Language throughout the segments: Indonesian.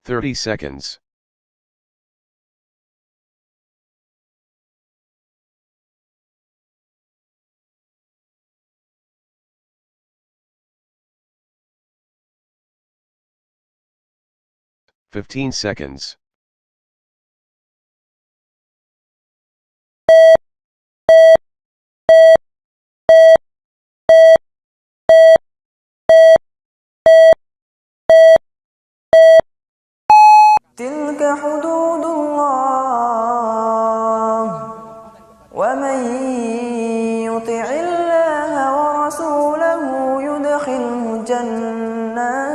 30 seconds. Fifteen seconds. تلك حدود الله ومن يطع الله ورسوله يدخله جنات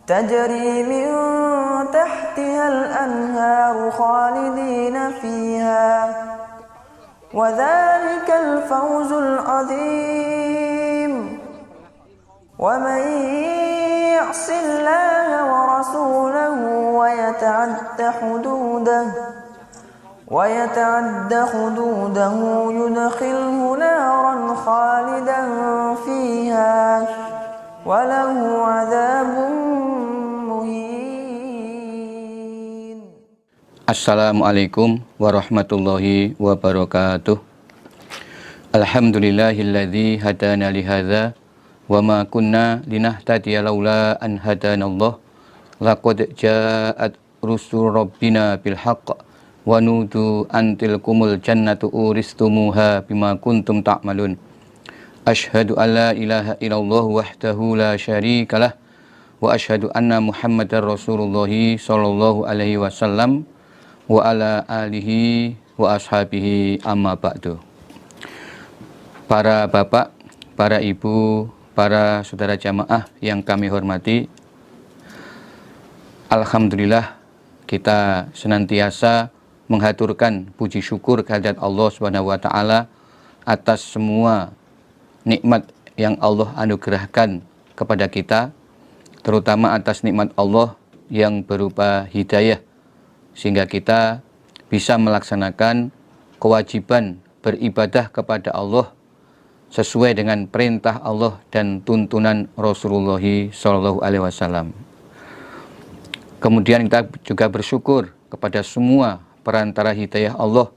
تجري من تحتها الأنهار خالدين فيها وذلك الفوز العظيم ومن يعص الله ورسوله ويتعد حدوده يدخله نارا خالدا فيها وله عذاب مهين. Assalamualaikum warahmatullahi wabarakatuh. Alhamdulillahilladzi hadana lihadza wa ma kunna linahtadiya laula an hadanallah. Laqad ja'at rusul rabbina bil haqq wa nudu an tilkumul jannatu uristumuha bima kuntum ta'malun. Asyhadu an la ilaha illallah wahdahu la syarikalah wa asyhadu anna Muhammadar Rasulullah sallallahu alaihi wasallam wa ala alihi wa ashabihi amma ba'du. Para bapak, para ibu, para saudara jamaah yang kami hormati, alhamdulillah kita senantiasa menghaturkan puji syukur kehadirat Allah Subhanahu wa taala atas semua nikmat yang Allah anugerahkan kepada kita, terutama atas nikmat Allah yang berupa hidayah, sehingga kita bisa melaksanakan kewajiban beribadah kepada Allah sesuai dengan perintah Allah dan tuntunan Rasulullah SAW. Kemudian kita juga bersyukur kepada semua perantara hidayah Allah,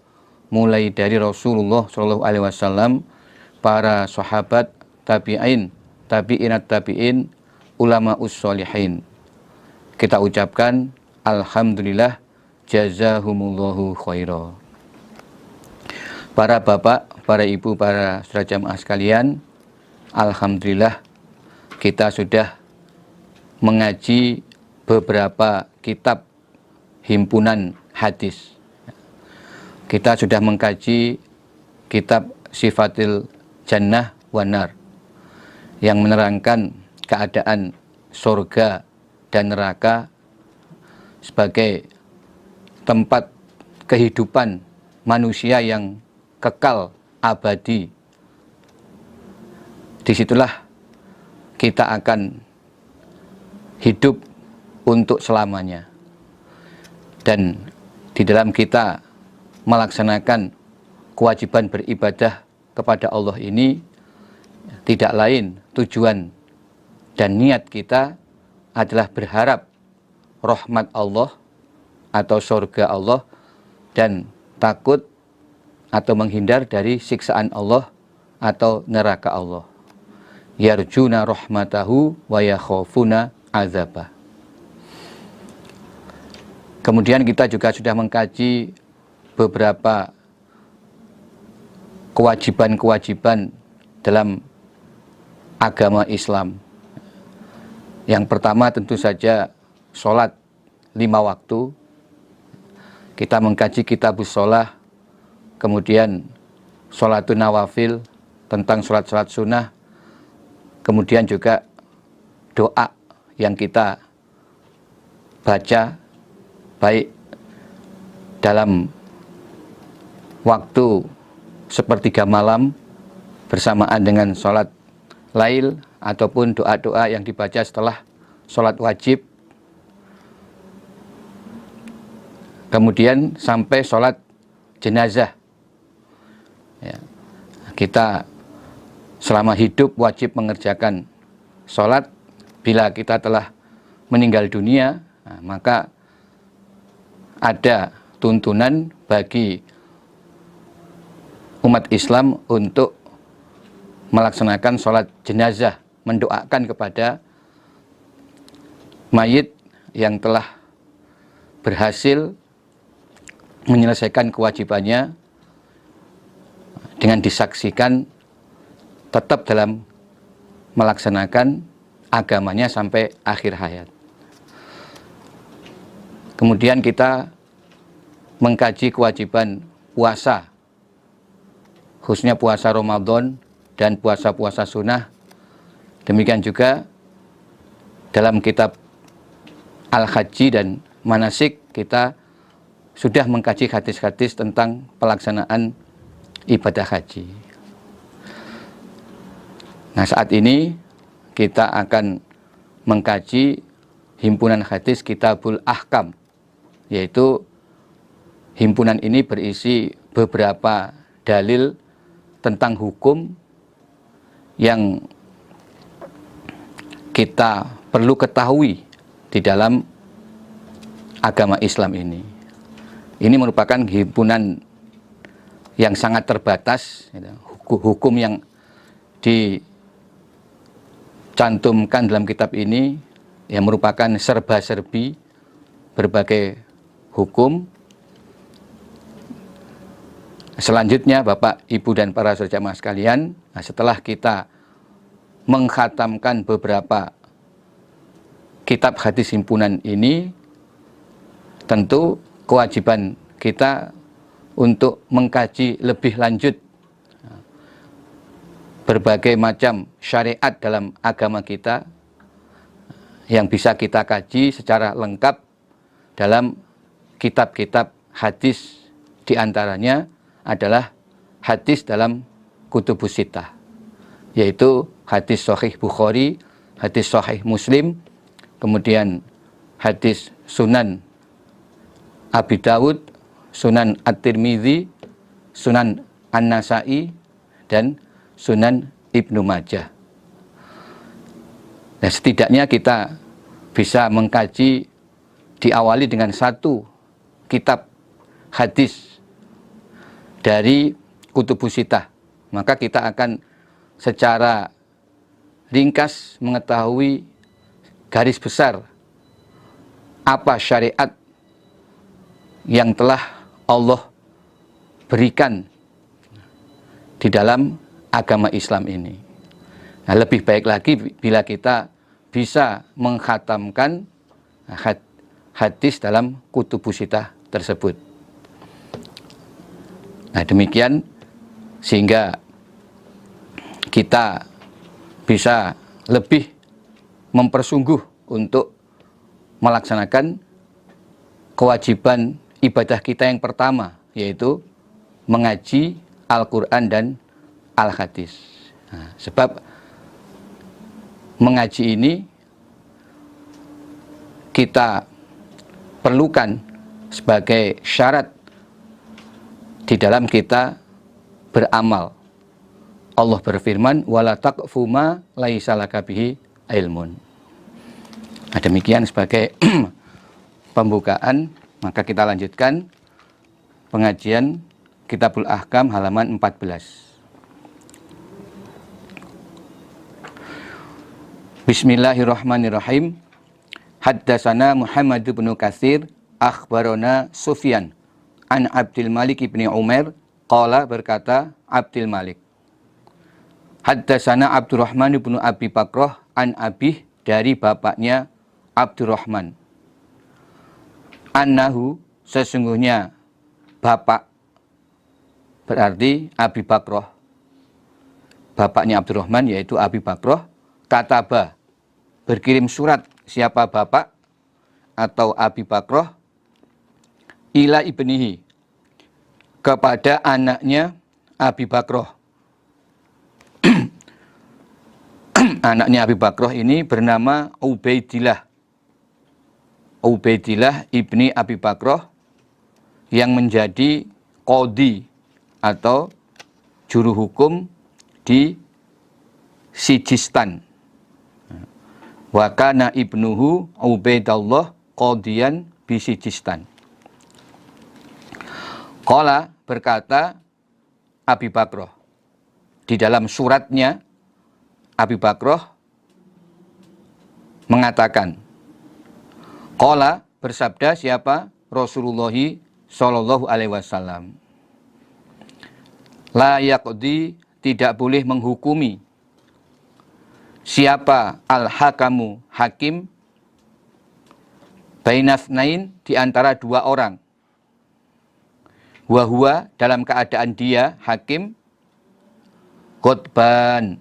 mulai dari Rasulullah SAW, para sahabat, tabi'in, tabi'inat tabi'in, ulama ussolihin. Kita ucapkan alhamdulillah, jazahumullahu khairah. Para bapak, para ibu, para saudara jamaah sekalian, alhamdulillah kita sudah mengaji beberapa kitab himpunan hadis. Kita sudah mengkaji kitab Sifatil Jannah wan Nar yang menerangkan keadaan surga dan neraka sebagai tempat kehidupan manusia yang kekal abadi. Disitulah kita akan hidup untuk selamanya. Dan di dalam kita melaksanakan kewajiban beribadah kepada Allah ini, tidak lain tujuan dan niat kita adalah berharap rahmat Allah atau surga Allah dan takut atau menghindar dari siksaan Allah atau neraka Allah. Yarjuna rahmatahu wa yakhafuna azabah. Kemudian kita juga sudah mengkaji beberapa kewajiban-kewajiban dalam agama Islam. Yang pertama tentu saja sholat 5 waktu. Kita mengkaji kitabus sholah, kemudian sholatun nawafil, tentang sholat-sholat sunnah, kemudian juga doa yang kita baca baik dalam waktu sepertiga malam bersamaan dengan sholat lail, ataupun doa-doa yang dibaca setelah sholat wajib, kemudian sampai sholat jenazah. Ya, kita selama hidup wajib mengerjakan sholat. Bila kita telah meninggal dunia, maka ada tuntunan bagi umat Islam untuk melaksanakan sholat jenazah, mendoakan kepada mayit yang telah berhasil menyelesaikan kewajibannya dengan disaksikan tetap dalam melaksanakan agamanya sampai akhir hayat. Kemudian kita mengkaji kewajiban puasa, khususnya puasa Ramadan dan puasa-puasa sunnah. Demikian juga dalam kitab Al-Haji dan Manasik kita sudah mengkaji hadis-hadis tentang pelaksanaan ibadah haji. Nah, saat ini kita akan mengkaji himpunan hadis Kitabul Ahkam, yaitu himpunan ini berisi beberapa dalil tentang hukum yang kita perlu ketahui di dalam agama Islam ini. Ini merupakan himpunan yang sangat terbatas, hukum yang dicantumkan dalam kitab ini yang merupakan serba-serbi berbagai hukum. Selanjutnya Bapak, Ibu dan para saudara jamaah sekalian, setelah kita mengkhatamkan beberapa kitab hadis himpunan ini, tentu kewajiban kita untuk mengkaji lebih lanjut berbagai macam syariat dalam agama kita yang bisa kita kaji secara lengkap dalam kitab-kitab hadis, diantaranya adalah hadis dalam Kutubus Sittah, yaitu hadis Sahih Bukhari, hadis Sahih Muslim, kemudian hadis Sunan Abi Dawud, Sunan At-Tirmidzi, Sunan An-Nasai, dan Sunan Ibnu Majah. Nah, setidaknya kita bisa mengkaji, diawali dengan satu kitab hadis dari Kutubus Sittah, maka kita akan secara ringkas mengetahui garis besar apa syariat yang telah Allah berikan di dalam agama Islam ini. Nah, lebih baik lagi bila kita bisa mengkhatamkan hadis dalam Kutubus Sittah tersebut. Nah, demikian sehingga kita bisa lebih mempersungguh untuk melaksanakan kewajiban ibadah kita yang pertama, yaitu mengaji Al-Quran dan Al-Hadis. Nah, sebab mengaji ini kita perlukan sebagai syarat di dalam kita beramal. Allah berfirman, wala taqfu ma laisa laka bihi ilmun. Nah, demikian sebagai pembukaan, maka kita lanjutkan pengajian Kitabul Ahkam halaman 14. Bismillahirrahmanirrahim. Haddatsana Muhammad bin Katsir, akhbarana Sufyan an Abdul Malik ibni Umar, qala, berkata Abdul Malik, haddatsana Abdurrahman ibnu Abi Bakrah an Abih, dari bapaknya Abdurrahman, annahu, sesungguhnya bapak berarti Abi Bakrah, bapaknya Abdurrahman yaitu Abi Bakrah, kataba, berkirim surat. Siapa bapak atau Abi Bakrah? Ila ibnihi, kepada anaknya Abi Bakrah. Anaknya Abi Bakrah ini bernama Ubaidillah. Ubaidillah ibni Abi Bakrah yang menjadi qadhi atau juru hukum di Sijistan. wa kana ibnuhu Ubaidullah qadiyan bi Sijistan. Qala, berkata Abi Bakrah, di dalam suratnya Abi Bakrah mengatakan, qala, bersabda siapa? Rasulullah sallallahu alaihi wasallam, la yaqdi, tidak boleh menghukumi siapa al-hakamu, hakim, bainasnain, di antara dua orang, wahua, dalam keadaan dia hakim, ghadban,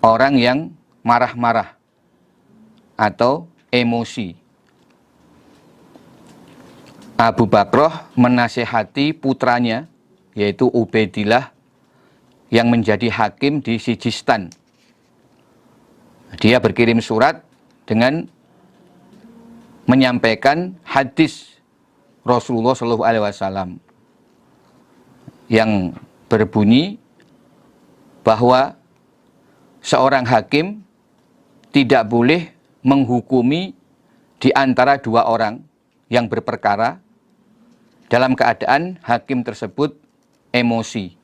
orang yang marah-marah atau emosi. Abu Bakrah menasihati putranya, yaitu Ubaidillah, yang menjadi hakim di Sijistan. Dia berkirim surat dengan menyampaikan hadis Rasulullah SAW yang berbunyi bahwa seorang hakim tidak boleh menghukumi di antara dua orang yang berperkara dalam keadaan hakim tersebut emosi.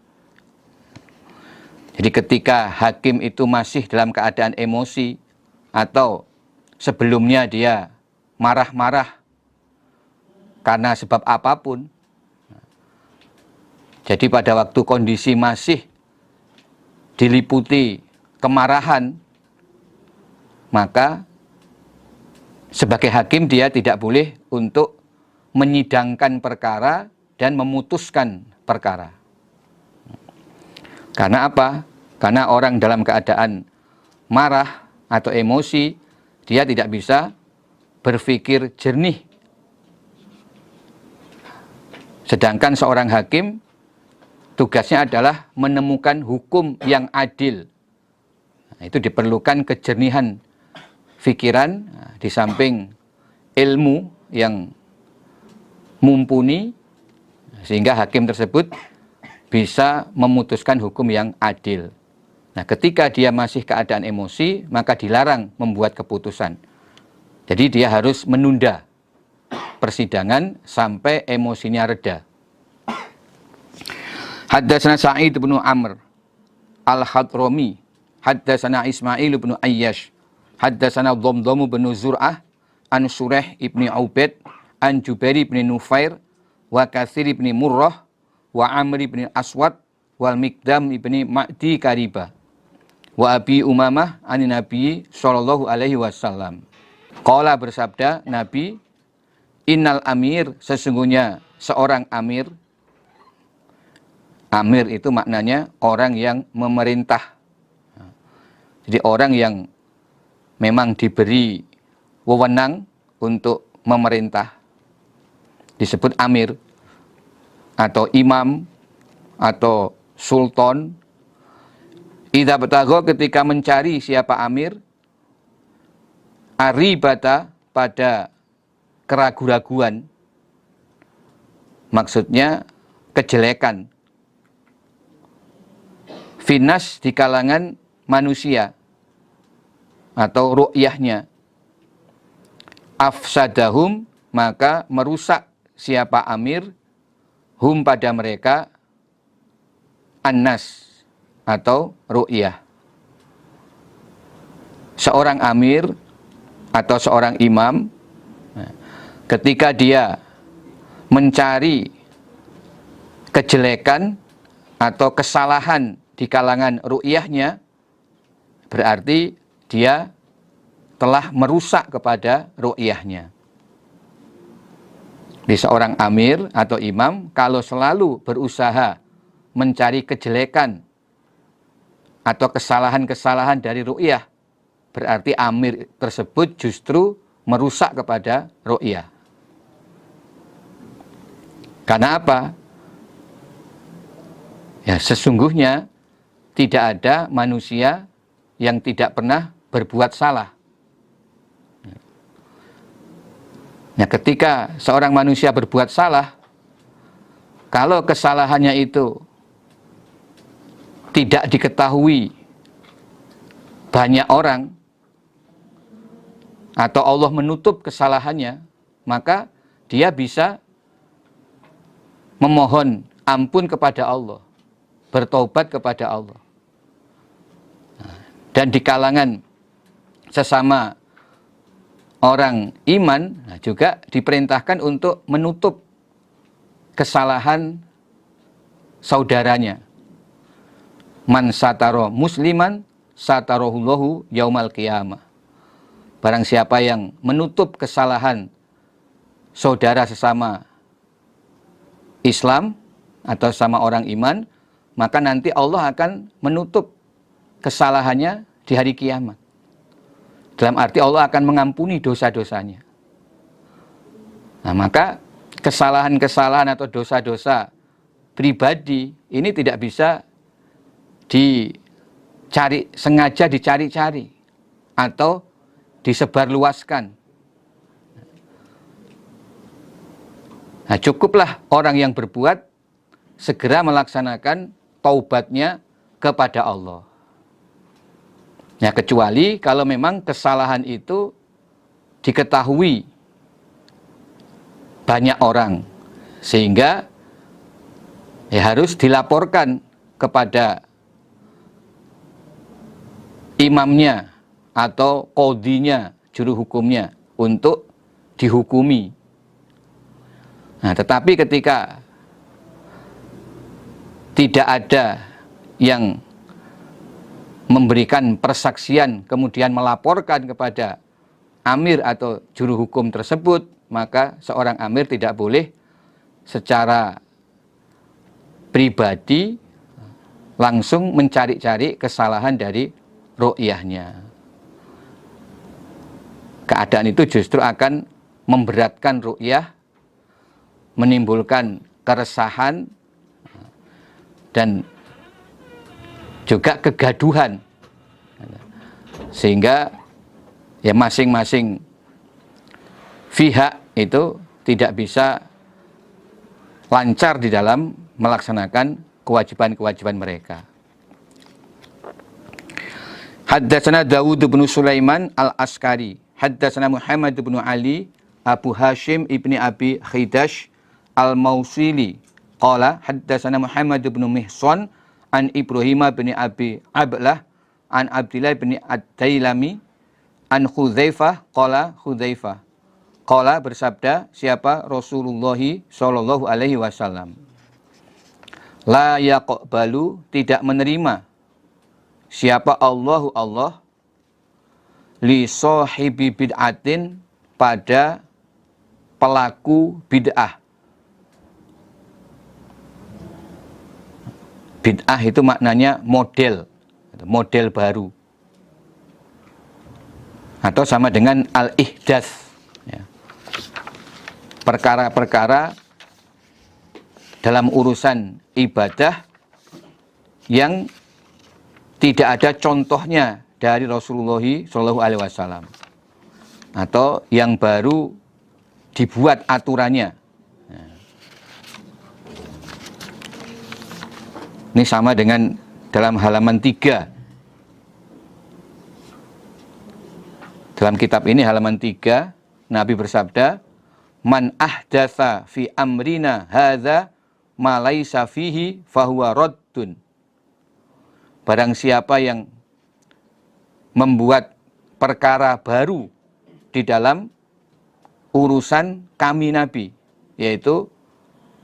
Jadi ketika hakim itu masih dalam keadaan emosi atau sebelumnya dia marah-marah karena sebab apapun, jadi pada waktu kondisi masih diliputi kemarahan, maka sebagai hakim dia tidak boleh untuk menyidangkan perkara dan memutuskan perkara. Karena apa? Karena orang dalam keadaan marah atau emosi, dia tidak bisa berpikir jernih. Sedangkan seorang hakim tugasnya adalah menemukan hukum yang adil. Nah, itu diperlukan kejernihan pikiran, di samping ilmu yang mumpuni, sehingga hakim tersebut bisa memutuskan hukum yang adil. Nah, ketika dia masih keadaan emosi, maka dilarang membuat keputusan. Jadi dia harus menunda persidangan sampai emosinya reda. Haddatsana Sa'id bin Amr al-Hadrami, haddatsana Ismail bin Ayyash, haddatsana Dhamdham bin Zur'ah, an Surah ibni Ubaid, an Jubair bin Nufair, wa Katsir bin Murrah, wa Amr bin Aswad, wal Miqdam ibni Ma'di Kariba, wa Abi Umamah an Nabi sallallahu alaihi wasallam. Qala, bersabda Nabi, innal amir, sesungguhnya seorang amir. Amir itu maknanya orang yang memerintah. Jadi orang yang memang diberi wewenang untuk memerintah disebut amir, atau imam, atau sultan. Idza batagha, ketika mencari siapa amir, aribata, pada keraguan-raguan, maksudnya kejelekan, finas, di kalangan manusia atau ru'yahnya, afsadahum, maka merusak siapa amir, hum, pada mereka, annas, atau ru'yah. Seorang amir atau seorang imam, ketika dia mencari kejelekan atau kesalahan di kalangan ru'yahnya, berarti dia telah merusak kepada ru'yahnya. Di seorang amir atau imam, kalau selalu berusaha mencari kejelekan atau kesalahan-kesalahan dari ru'yah, berarti amir tersebut justru merusak kepada ru'yah. Karena apa? Ya, sesungguhnya tidak ada manusia yang tidak pernah berbuat salah. Nah, ketika seorang manusia berbuat salah, kalau kesalahannya itu tidak diketahui banyak orang, atau Allah menutup kesalahannya, maka dia bisa memohon ampun kepada Allah, bertobat kepada Allah. Dan di kalangan sesama orang iman juga diperintahkan untuk menutup kesalahan saudaranya. Man sataro musliman satarohullahu yaumal qiyamah. Barang siapa yang menutup kesalahan saudara sesama Islam atau sama orang iman, maka nanti Allah akan menutup kesalahannya di hari kiamat. Dalam arti Allah akan mengampuni dosa-dosanya. Nah, maka kesalahan-kesalahan atau dosa-dosa pribadi ini tidak bisa sengaja dicari-cari atau disebarluaskan. Nah, cukuplah orang yang berbuat segera melaksanakan taubatnya kepada Allah. Ya, kecuali kalau memang kesalahan itu diketahui banyak orang, sehingga ya harus dilaporkan kepada imamnya atau qadhinya, juru hukumnya, untuk dihukumi. Nah, tetapi ketika tidak ada yang memberikan persaksian kemudian melaporkan kepada amir atau juru hukum tersebut, maka seorang amir tidak boleh secara pribadi langsung mencari-cari kesalahan dari ru'yahnya. Keadaan itu justru akan memberatkan ru'yah, menimbulkan keresahan dan juga kegaduhan, sehingga ya masing-masing pihak itu tidak bisa lancar di dalam melaksanakan kewajiban-kewajiban mereka. Haddatsana Dawud bin Sulaiman al-Askari, haddatsana Muhammad bin Ali Abu Hashim ibni Abi Khidash al-Mausili qala haddatsana Muhammad bin Mihsan an Ibrahim bin Abi Ablah an Abdillah bin Ad-Dailami an Hudzaifah qala Hudzaifah qala bersabda siapa Rasulullah sallallahu alaihi wasallam, la yaqbalu tidak menerima siapa Allah li sahibi bid'atin pada pelaku bid'ah. Bid'ah itu maknanya model baru, atau sama dengan al-ihdats, ya. Perkara-perkara dalam urusan ibadah yang tidak ada contohnya dari Rasulullah SAW, atau yang baru dibuat aturannya. Ini sama dengan dalam halaman 3. Dalam kitab ini halaman 3, Nabi bersabda, man ahdatsa fi amrina hadza ma laisa fihi fahuwa raddun. Barang siapa yang membuat perkara baru di dalam urusan kami Nabi, yaitu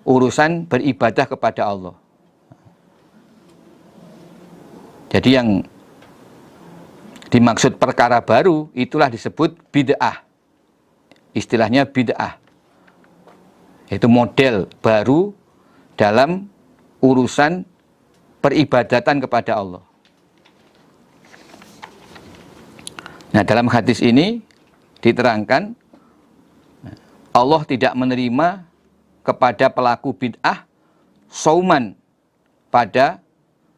urusan beribadah kepada Allah. Jadi yang dimaksud perkara baru itulah disebut bid'ah. Istilahnya bid'ah. Itu model baru dalam urusan peribadatan kepada Allah. Nah, dalam hadis ini diterangkan Allah tidak menerima kepada pelaku bid'ah sauman pada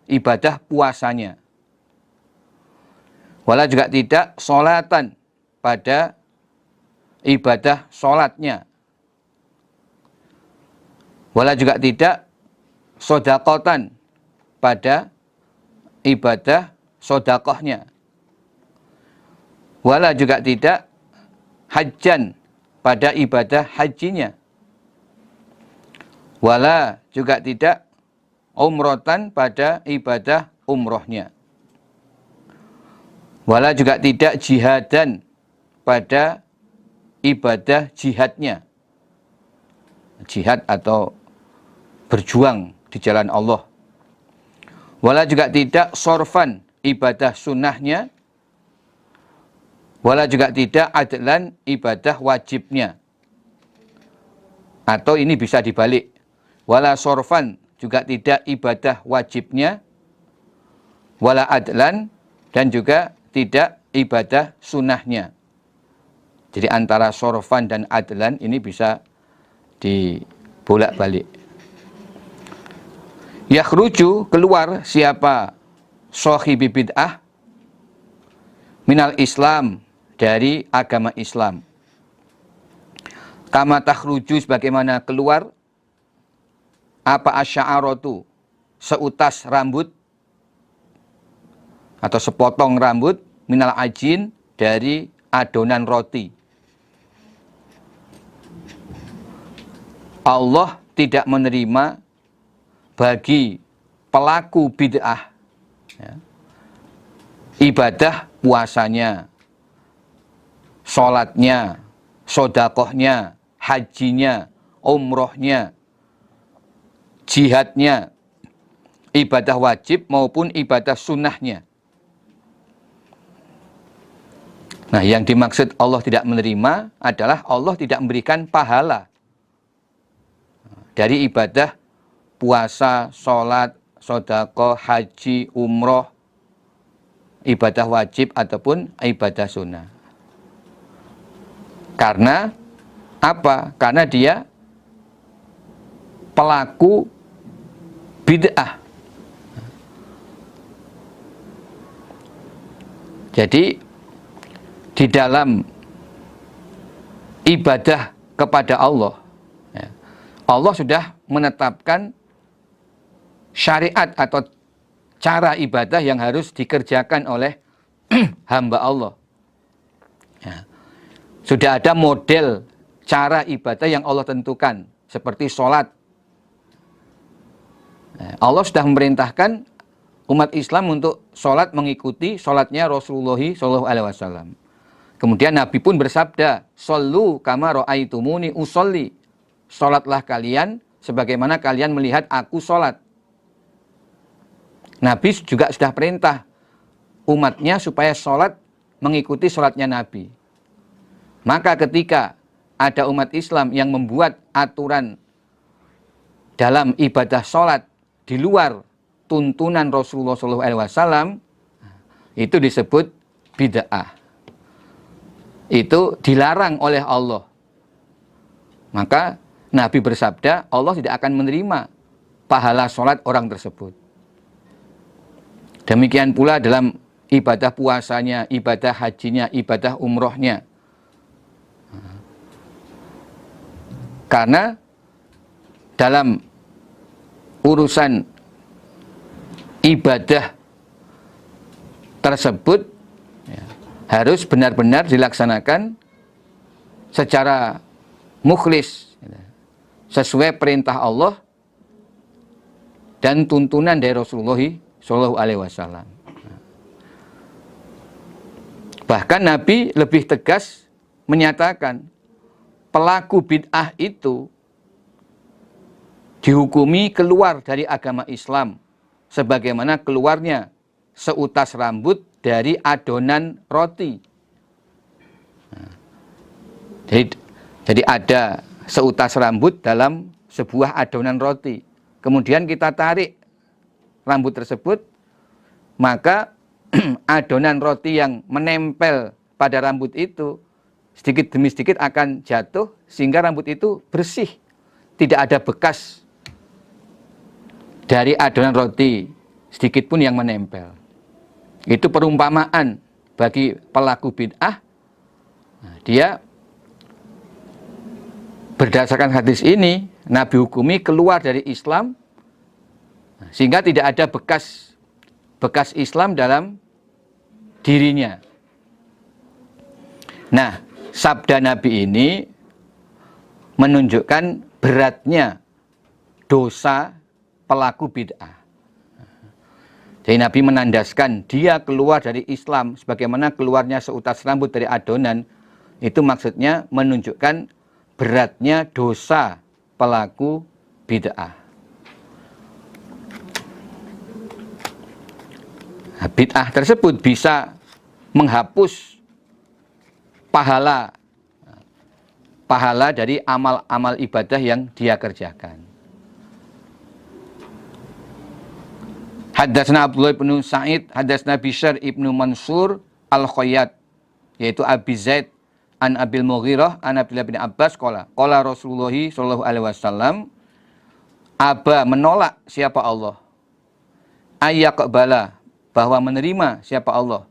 ibadah puasanya. Wala juga tidak sholatan pada ibadah sholatnya. Wala juga tidak sodakotan pada ibadah sodakohnya. Wala juga tidak hajjan pada ibadah hajinya. Wala juga tidak umrotan pada ibadah umrohnya. Wala juga tidak jihadan pada ibadah jihadnya. Jihad atau berjuang di jalan Allah. Wala juga tidak sorfan ibadah sunnahnya. Wala juga tidak adlan ibadah wajibnya. Atau ini bisa dibalik. Wala sorfan juga tidak ibadah wajibnya. Wala adlan dan juga tidak ibadah sunnahnya. Jadi antara sorfan dan adlan ini bisa dibolak-balik. Yakhruju keluar siapa sahibi bid'ah minal Islam dari agama Islam. Kama takhruju sebagaimana keluar apa asy'aratu seutas rambut atau sepotong rambut minal ajin dari adonan roti. Allah tidak menerima bagi pelaku bid'ah ya, ibadah puasanya, sholatnya, sodakohnya, hajinya, umrohnya, jihadnya, ibadah wajib maupun ibadah sunnahnya. Nah, yang dimaksud Allah tidak menerima adalah Allah tidak memberikan pahala dari ibadah puasa, sholat, sodakoh, haji, umroh, ibadah wajib ataupun ibadah sunnah. Karena apa? Karena dia pelaku bid'ah. Jadi di dalam ibadah kepada Allah, ya, Allah sudah menetapkan syariat atau cara ibadah yang harus dikerjakan oleh hamba Allah. Ya. Sudah ada model cara ibadah yang Allah tentukan, seperti sholat. Ya. Allah sudah memerintahkan umat Islam untuk sholat mengikuti sholatnya Rasulullah SAW. Kemudian Nabi pun bersabda, "Shollu kama ra'aitumuni usolli." Sholatlah kalian sebagaimana kalian melihat aku sholat. Nabi juga sudah perintah umatnya supaya sholat mengikuti sholatnya Nabi. Maka ketika ada umat Islam yang membuat aturan dalam ibadah sholat di luar tuntunan Rasulullah SAW, itu disebut bid'ah. Itu dilarang oleh Allah. Maka Nabi bersabda, Allah tidak akan menerima pahala sholat orang tersebut. Demikian pula dalam ibadah puasanya, ibadah hajinya, ibadah umrohnya. Karena dalam urusan ibadah tersebut ya, harus benar-benar dilaksanakan secara mukhlis, sesuai perintah Allah dan tuntunan dari Rasulullah SAW. Bahkan Nabi lebih tegas menyatakan pelaku bid'ah itu dihukumi keluar dari agama Islam sebagaimana keluarnya seutas rambut dari adonan roti. Jadi ada seutas rambut dalam sebuah adonan roti. Kemudian kita tarik rambut tersebut, maka adonan roti yang menempel pada rambut itu sedikit demi sedikit akan jatuh sehingga rambut itu bersih, tidak ada bekas dari adonan roti sedikit pun yang menempel. Itu perumpamaan bagi pelaku bid'ah. Nah, dia berdasarkan hadis ini Nabi hukumi keluar dari Islam sehingga tidak ada bekas Islam dalam dirinya. Nah, sabda Nabi ini menunjukkan beratnya dosa pelaku bid'ah. Jadi Nabi menandaskan dia keluar dari Islam sebagaimana keluarnya seutas rambut dari adonan. Itu maksudnya menunjukkan beratnya dosa pelaku bid'ah. Bid'ah tersebut bisa menghapus pahala dari amal-amal ibadah yang dia kerjakan. Haddatsna Abdullah bin Sa'id, haddatsna Bishr ibnu Mansur al-Khayyat, yaitu Abi Zaid an Abil Mughirah an Abdullah bin Abbas qala Rasulullah sallallahu alaihi wasallam, aba menolak siapa Allah, ayyaqbala bahwa menerima siapa Allah,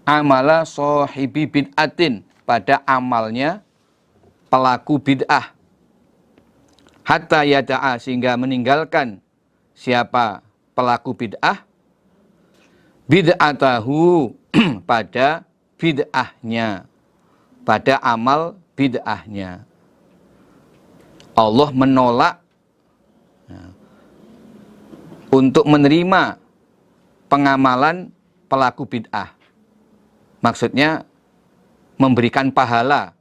amala sahibi bid'atin pada amalnya pelaku bid'ah, hatta yada'a sehingga meninggalkan siapa pelaku bid'ah, bid'atahu pada bid'ahnya, pada amal bid'ahnya. Allah menolak untuk menerima pengamalan pelaku bid'ah. Maksudnya memberikan pahala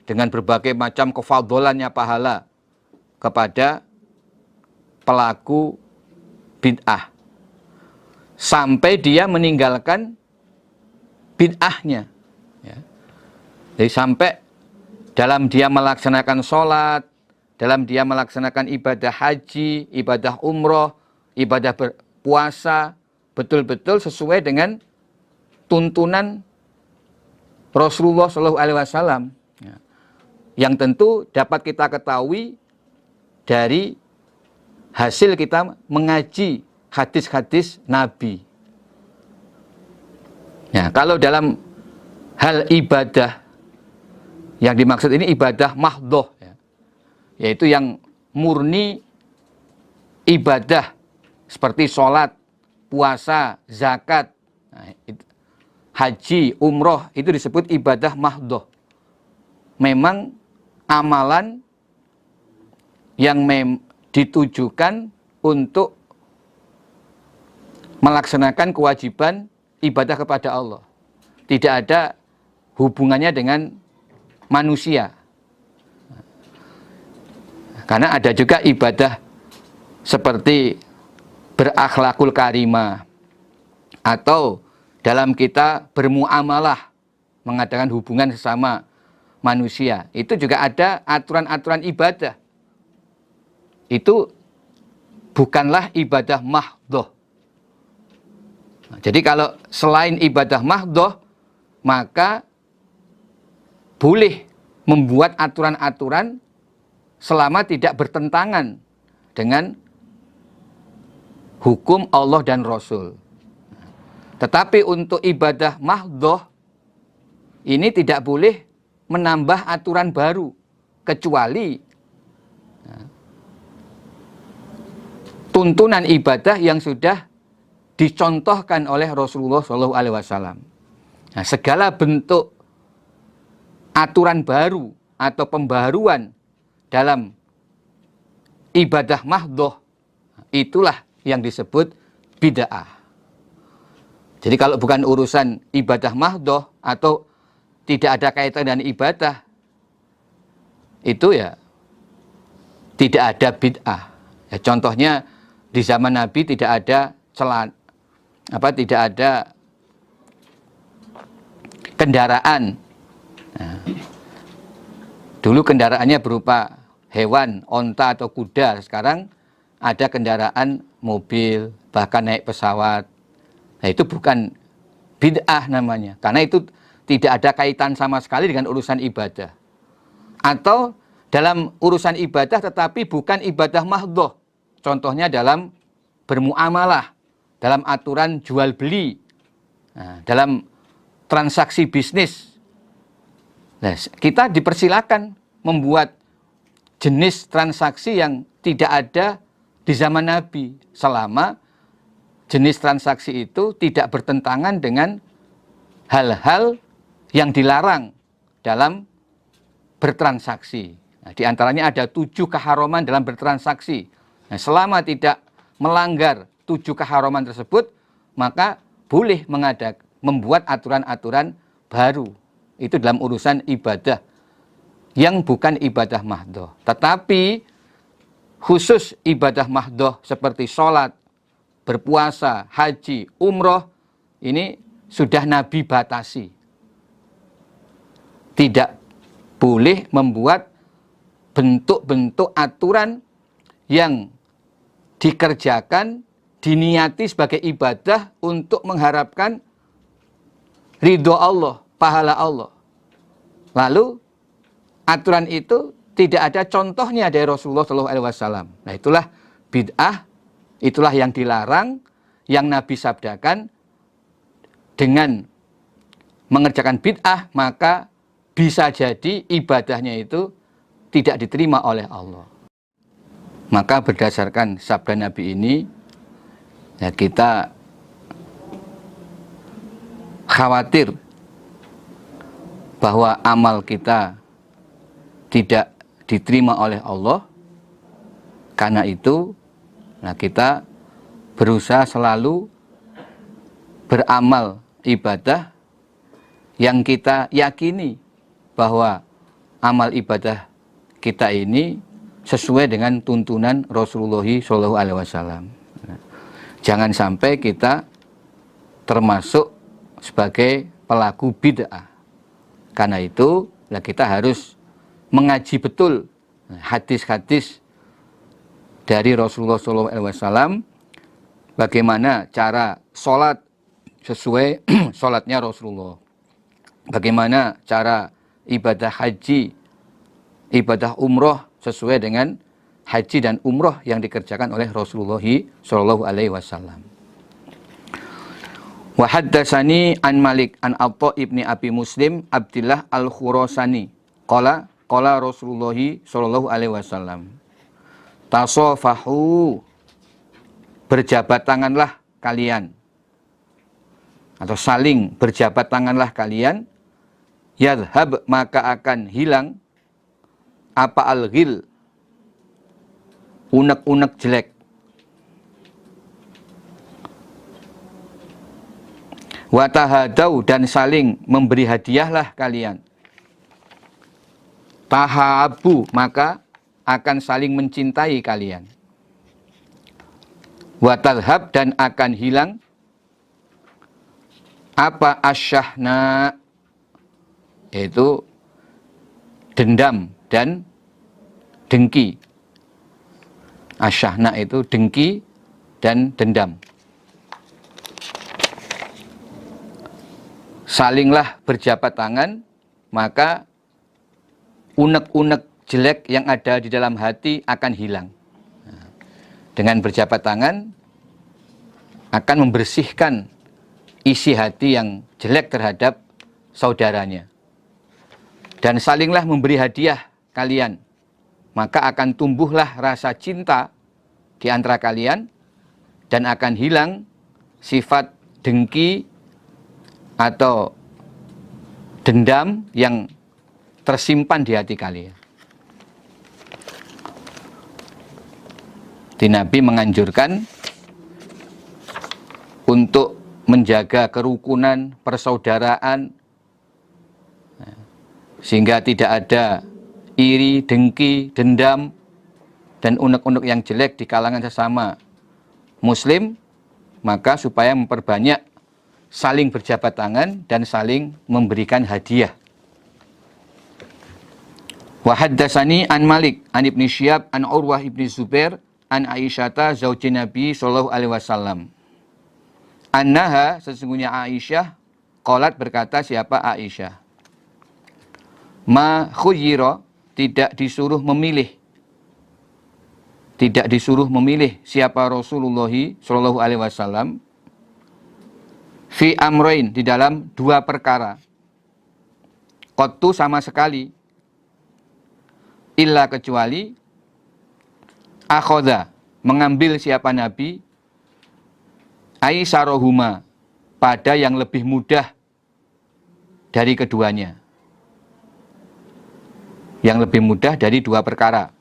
dengan berbagai macam kefadholannya pahala kepada pelaku bid'ah sampai dia meninggalkan bid'ahnya. Ya. Jadi sampai dalam dia melaksanakan sholat, dalam dia melaksanakan ibadah haji, ibadah umroh, ibadah berpuasa, betul-betul sesuai dengan tuntunan Rasulullah SAW. Ya. Yang tentu dapat kita ketahui dari hasil kita mengaji hadis-hadis Nabi. Ya, kalau dalam hal ibadah yang dimaksud ini ibadah mahdhoh, ya, yaitu yang murni ibadah seperti sholat, puasa, zakat, haji, umroh, itu disebut ibadah mahdhoh. Memang amalan yang ditujukan untuk melaksanakan kewajiban ibadah kepada Allah. Tidak ada hubungannya dengan manusia. Karena ada juga ibadah seperti berakhlakul karimah atau dalam kita bermuamalah, mengadakan hubungan sesama manusia. Itu juga ada aturan-aturan ibadah. Itu bukanlah ibadah mahdhoh. Jadi kalau selain ibadah mahdhoh, maka boleh membuat aturan-aturan selama tidak bertentangan dengan hukum Allah dan Rasul. Tetapi untuk ibadah mahdhoh ini tidak boleh menambah aturan baru, kecuali tuntunan ibadah yang sudah dicontohkan oleh Rasulullah SAW. Nah, segala bentuk aturan baru atau pembaruan dalam ibadah mahdhoh, itulah yang disebut bid'ah. Jadi kalau bukan urusan ibadah mahdhoh atau tidak ada kaitan dengan ibadah, itu ya tidak ada bid'ah. Ya, contohnya di zaman Nabi tidak ada tidak ada kendaraan. Nah, dulu kendaraannya berupa hewan, onta atau kuda. Sekarang ada kendaraan mobil, bahkan naik pesawat. Nah, itu bukan bid'ah namanya, karena itu tidak ada kaitan sama sekali dengan urusan ibadah. Atau dalam urusan ibadah tetapi bukan ibadah mahdhoh. Contohnya dalam bermuamalah, dalam aturan jual beli, dalam transaksi bisnis. Nah, kita dipersilakan membuat jenis transaksi yang tidak ada di zaman Nabi, selama jenis transaksi itu tidak bertentangan dengan hal-hal yang dilarang dalam bertransaksi. Nah, di antaranya ada 7 keharaman dalam bertransaksi. Nah, selama tidak melanggar 7 keharaman tersebut, maka boleh membuat aturan-aturan baru. Itu dalam urusan ibadah yang bukan ibadah mahdhah. Tetapi khusus ibadah mahdhah seperti sholat, berpuasa, haji, umroh, ini sudah Nabi batasi. Tidak boleh membuat bentuk-bentuk aturan yang dikerjakan, diniati sebagai ibadah untuk mengharapkan ridho Allah, pahala Allah. Lalu aturan itu tidak ada contohnya dari Rasulullah SAW. Nah, itulah bid'ah, itulah yang dilarang, yang Nabi sabdakan. Dengan mengerjakan bid'ah, maka bisa jadi ibadahnya itu tidak diterima oleh Allah. Maka berdasarkan sabda Nabi ini, ya, kita khawatir bahwa amal kita tidak diterima oleh Allah. Karena itu, nah, kita berusaha selalu beramal ibadah yang kita yakini bahwa amal ibadah kita ini sesuai dengan tuntunan Rasulullah SAW. Jangan sampai kita termasuk sebagai pelaku bid'ah. Karena itu, kita harus mengaji betul hadis-hadis dari Rasulullah SAW, bagaimana cara sholat sesuai sholatnya Rasulullah, bagaimana cara ibadah haji, ibadah umroh sesuai dengan haji dan umroh yang dikerjakan oleh Rasulullah SAW. Wa haddatsani an Malik an Atha ibni Abi Muslim Abdillah al-Khurasani qala Rasulullah SAW, tasafahu, berjabat tanganlah kalian, atau saling berjabat tanganlah kalian, yadhhab, maka akan hilang apa al-ghil, unek-unek jelek. Watahadau, dan saling memberi hadiahlah kalian. Tahabu, maka akan saling mencintai kalian. Watadhab, dan akan hilang apa asyahna, yaitu dendam dan dengki. Asyahna itu dengki dan dendam. Salinglah berjabat tangan, maka unek-unek jelek yang ada di dalam hati akan hilang. Dengan berjabat tangan akan membersihkan isi hati yang jelek terhadap saudaranya. Dan salinglah memberi hadiah kalian, maka akan tumbuhlah rasa cinta di antara kalian, dan akan hilang sifat dengki atau dendam yang tersimpan di hati kalian. Nabi menganjurkan untuk menjaga kerukunan, persaudaraan, sehingga tidak ada iri, dengki, dendam, dan unek-unek yang jelek di kalangan sesama Muslim. Maka supaya memperbanyak saling berjabat tangan dan saling memberikan hadiah. Wa haddatsani an Malik an Ibnu Syihab an Urwah ibni Zubair an Aisyata zaujin Nabi sallallahu alaihi wasallam. Annaha, sesungguhnya Aisyah, qalat, berkata siapa Aisyah, ma khuyira, tidak disuruh memilih siapa Rasulullah sallallahu alaihi wasallam fi amrain, di dalam 2 perkara, qattu, sama sekali, illa, kecuali, akhoda, mengambil siapa Nabi, aisarohuma, pada yang lebih mudah dari keduanya. yang lebih mudah dari dua perkara.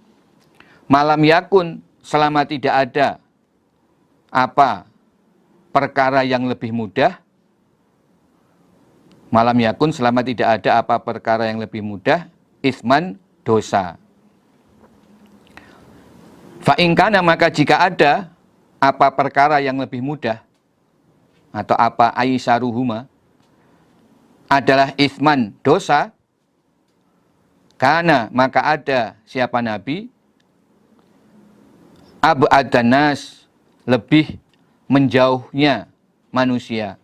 Malam yakun, selama tidak ada apa perkara yang lebih mudah. Malam yakun, selama tidak ada apa perkara yang lebih mudah. Isman, dosa. Fa'ingkana, maka jika ada apa perkara yang lebih mudah, atau apa aisaruhuma, adalah isman, dosa, karena maka ada siapa Nabi, ab'adanas, lebih menjauhnya manusia,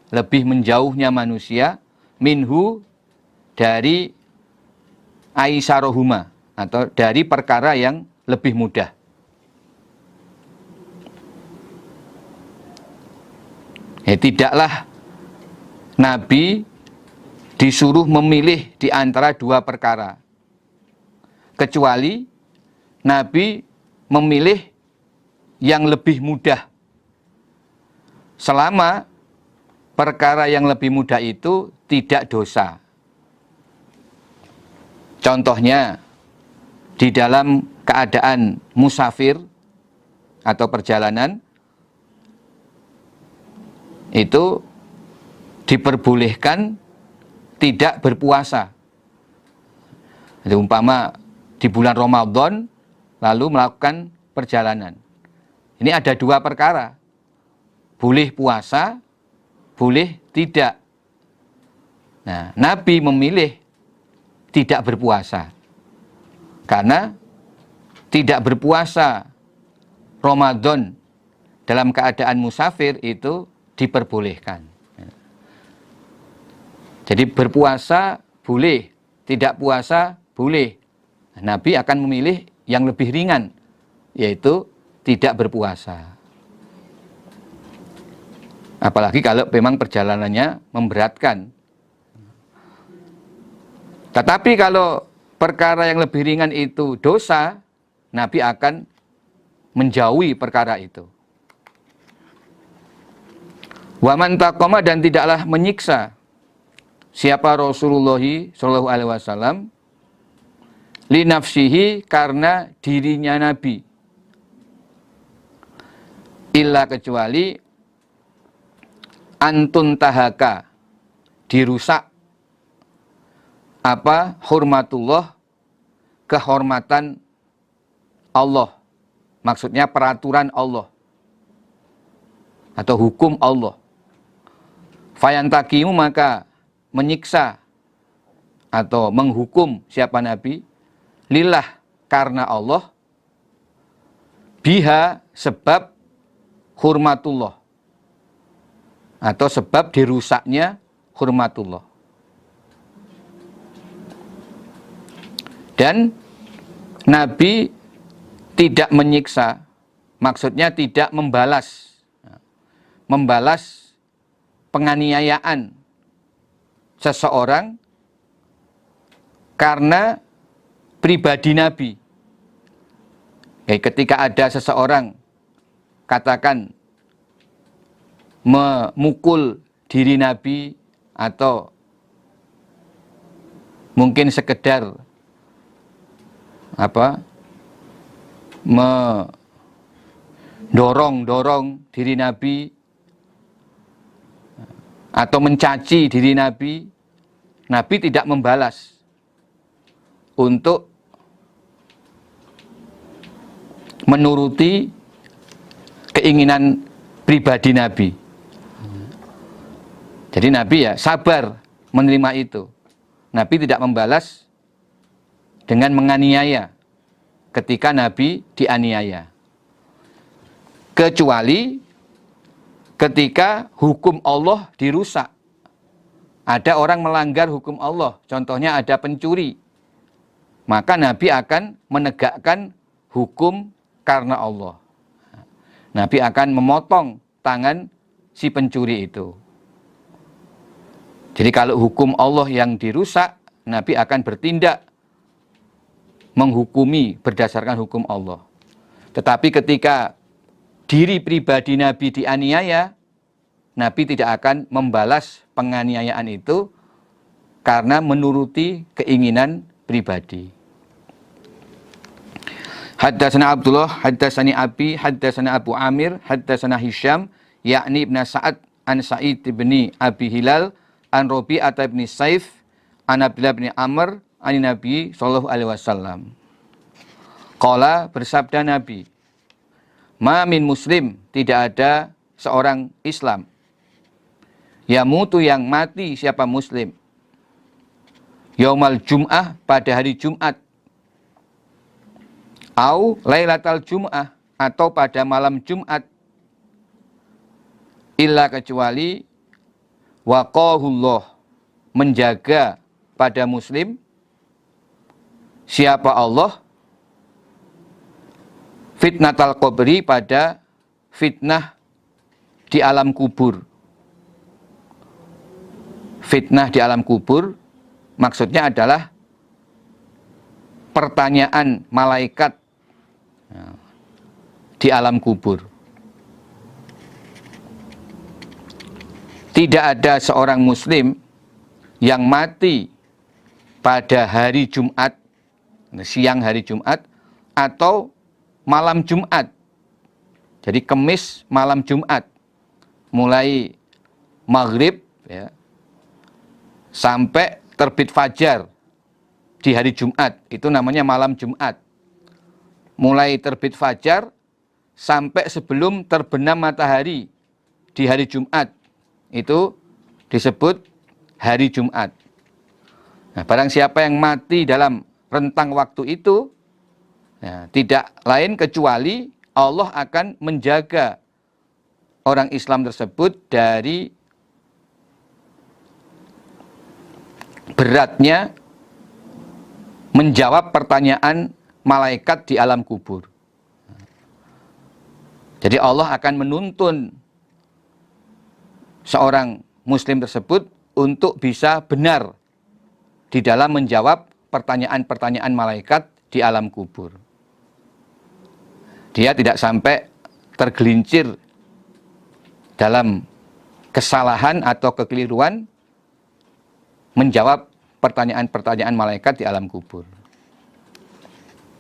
lebih menjauhnya manusia, minhu, dari aisarohuma, atau dari perkara yang lebih mudah. Tidaklah Nabi disuruh memilih di antara dua perkara, kecuali Nabi memilih yang lebih mudah, selama perkara yang lebih mudah itu tidak dosa. Contohnya, di dalam keadaan musafir atau perjalanan, itu diperbolehkan tidak berpuasa. Jadi umpama di bulan Ramadan lalu melakukan perjalanan. Ini ada dua perkara. Boleh puasa, boleh tidak. Nah, Nabi memilih tidak berpuasa. Karena tidak berpuasa Ramadan dalam keadaan musafir itu diperbolehkan. Jadi berpuasa boleh, tidak puasa boleh. Nabi akan memilih yang lebih ringan, yaitu tidak berpuasa. Apalagi kalau memang perjalanannya memberatkan. Tetapi kalau perkara yang lebih ringan itu dosa, Nabi akan menjauhi perkara itu. Wa man taqama, dan tidaklah menyiksa siapa Rasulullah sallallahu alaihi wasallam li nafsihi, karena dirinya Nabi, illa, kecuali antun tahaka, dirusak apa hurmatullah, kehormatan Allah, maksudnya peraturan Allah atau hukum Allah. Fayantakimu, maka menyiksa atau menghukum siapa Nabi, lillah, karena Allah, biha, sebab hurmatullah atau sebab dirusaknya hurmatullah. Dan Nabi tidak menyiksa, maksudnya tidak membalas penganiayaan seseorang karena pribadi Nabi. Ketika ada seseorang, katakan, memukul diri Nabi, atau mungkin sekedar mendorong diri Nabi, atau mencaci diri Nabi, Nabi tidak membalas untuk menuruti keinginan pribadi Nabi. Jadi Nabi ya sabar menerima itu. Nabi tidak membalas dengan menganiaya ketika Nabi dianiaya. Kecuali ketika hukum Allah dirusak. Ada orang melanggar hukum Allah, contohnya ada pencuri. Maka Nabi akan menegakkan hukum karena Allah. Nabi akan memotong tangan si pencuri itu. Jadi kalau hukum Allah yang dirusak, Nabi akan bertindak menghukumi berdasarkan hukum Allah. Tetapi ketika diri pribadi Nabi dianiaya, Nabi tidak akan membalas penganiayaan itu karena menuruti keinginan pribadi. Haddatsana Abdullah, haddatsani Abi, haddatsana Abu Amir, haddatsana Hisham, yakni Ibn Sa'ad an Sa'id bin Abi Hilal, an Rabi'ah bin Saif, an Abdullah bin Amr, an Nabi sallallahu alaihi wasallam. Qala, bersabda Nabi, ma min muslim, tidak ada seorang Islam, yamutu, yang mati, siapa muslim, yaumal jum'ah, pada hari Jumat, au lailatal jum'ah, atau pada malam Jumat, illa, kecuali waqahullah, menjaga pada muslim siapa Allah, fitnatal qabri, pada fitnah di alam kubur. Fitnah di alam kubur maksudnya adalah pertanyaan malaikat di alam kubur. Tidak ada seorang muslim yang mati pada hari Jumat, siang hari Jumat, atau malam Jumat. Jadi Kemis malam Jumat, mulai maghrib ya, sampai terbit fajar di hari Jumat, itu namanya malam Jumat. Mulai terbit fajar sampai sebelum terbenam matahari di hari Jumat, itu disebut hari Jumat. Nah, barang siapa yang mati dalam rentang waktu itu, ya, tidak lain kecuali Allah akan menjaga orang Islam tersebut dari beratnya menjawab pertanyaan malaikat di alam kubur. Jadi Allah akan menuntun seorang muslim tersebut untuk bisa benar di dalam menjawab pertanyaan-pertanyaan malaikat di alam kubur. Dia tidak sampai tergelincir dalam kesalahan atau kekeliruan menjawab pertanyaan-pertanyaan malaikat di alam kubur.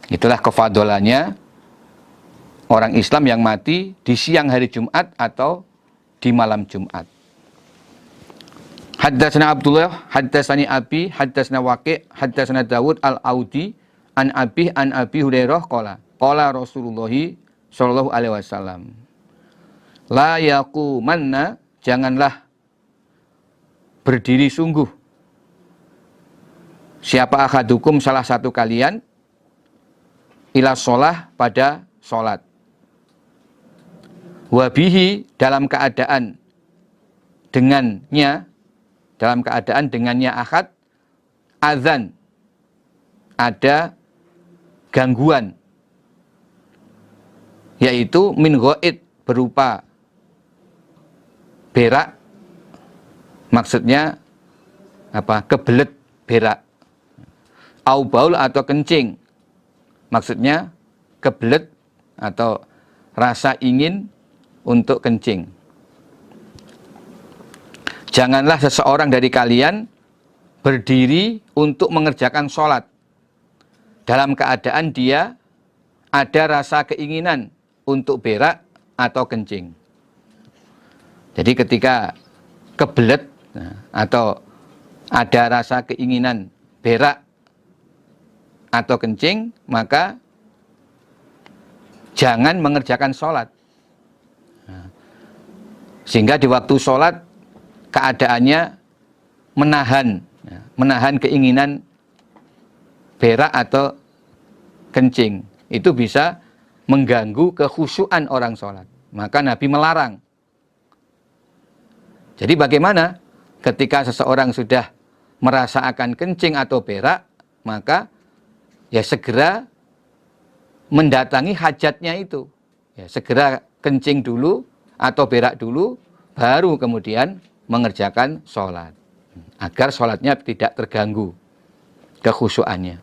Itulah kefadolannya orang Islam yang mati di siang hari Jumat atau di malam Jumat. Haddatsana Abdullah, haddatsani Abi, haddatsana Waqi', haddatsana Dawud al-Audi, an Abi Hurairah qala, qala Rasulullah sallallahu alaihi wasallam, la yaqumanna, janganlah berdiri sungguh siapa ahadukum, salah satu kalian, ila sholah, pada sholat, wabihi, dalam keadaan dengannya ahad, azan, ada gangguan, yaitu min ghaid, berupa berak, maksudnya apa? Kebelet berak, au baul, atau kencing, maksudnya kebelet atau rasa ingin untuk kencing. Janganlah seseorang dari kalian berdiri untuk mengerjakan sholat dalam keadaan dia ada rasa keinginan untuk berak atau kencing. Jadi ketika kebelet atau ada rasa keinginan berak atau kencing, maka jangan mengerjakan sholat. Sehingga di waktu sholat keadaannya menahan keinginan berak atau kencing. Itu bisa mengganggu kekhusyuan orang sholat. Maka Nabi melarang. Jadi bagaimana ketika seseorang sudah merasa akan kencing atau berak, maka ya segera mendatangi hajatnya itu. Ya, segera kencing dulu atau berak dulu, baru kemudian mengerjakan sholat. Agar sholatnya tidak terganggu kekhusyuannya.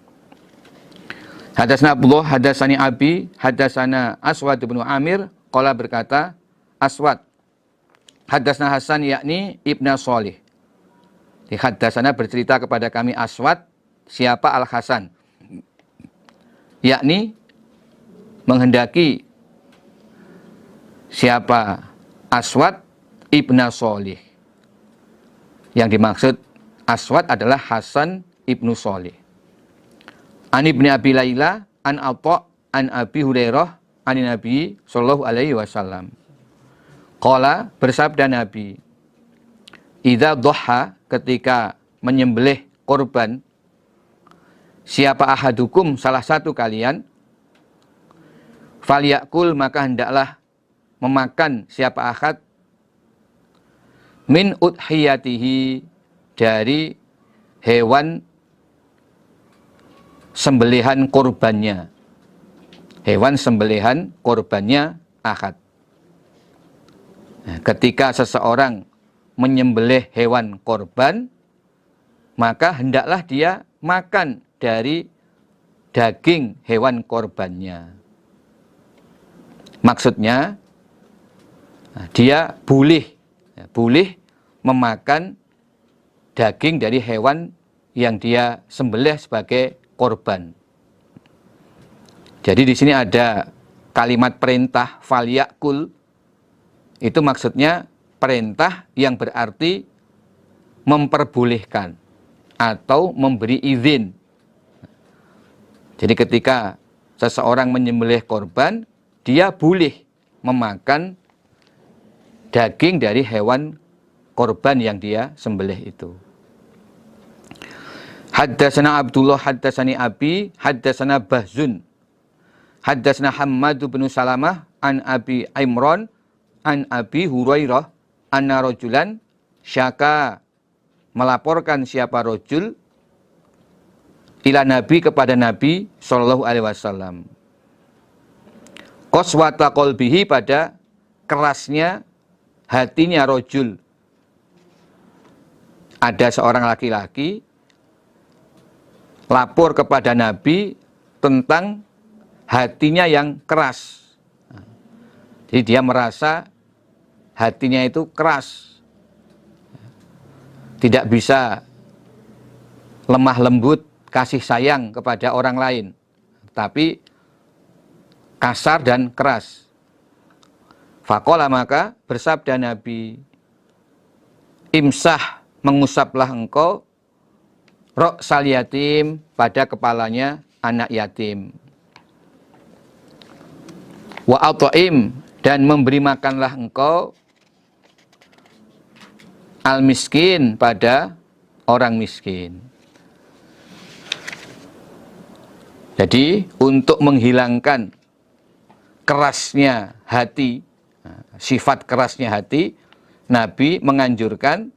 Hadatsana Abdullah, hadatsani Abi, hadatsana Aswad bin Amir, qala, berkata Aswad, hadatsana Hasan yakni Ibnu Shalih. Hadatsana bercerita kepada kami Aswad, siapa Al-Hasan, yakni menghendaki siapa Aswad ibnu Sholih. Yang dimaksud Aswad adalah Hasan ibnu Sholih. An ibni Abi Laila an Atha an Abi Hurairah an Nabi sallallahu alaihi wasallam. Qala, bersabda Nabi, idza dhaha, ketika menyembelih korban, siapa ahadukum, salah satu kalian, falyakul, maka hendaklah memakan siapa ahad, min udhiyatihi, dari hewan sembelihan korbannya. Hewan sembelihan korbannya ahad. Nah, ketika seseorang menyembelih hewan korban, maka hendaklah dia makan dari daging hewan korbannya. Maksudnya, dia boleh memakan daging dari hewan yang dia sembelih sebagai korban. Jadi di sini ada kalimat perintah falyakul, itu maksudnya perintah yang berarti memperbolehkan atau memberi izin. Jadi ketika seseorang menyembelih korban, dia boleh memakan daging dari hewan korban yang dia sembelih itu. Haddatsana Abdullah haddatsani Abi haddatsana Bahzun haddatsana Hammad bin Salamah an Abi Imran an Abi Hurairah anna rajulan syaka, melaporkan siapa rajul, ila Nabi, kepada Nabi sallallahu alaihi wasallam, qaswata qalbihi, pada kerasnya hatinya rajul. Ada seorang laki-laki lapor kepada Nabi tentang hatinya yang keras. Jadi dia merasa hatinya itu keras, tidak bisa lemah lembut, kasih sayang kepada orang lain, tapi kasar dan keras. Faqala, maka bersabda Nabi, imsah, mengusaplah engkau, ra'sal yatim, pada kepalanya anak yatim. Wa at'im, dan memberi makanlah engkau, al miskin, pada orang miskin. Jadi untuk menghilangkan kerasnya hati, sifat kerasnya hati, Nabi menganjurkan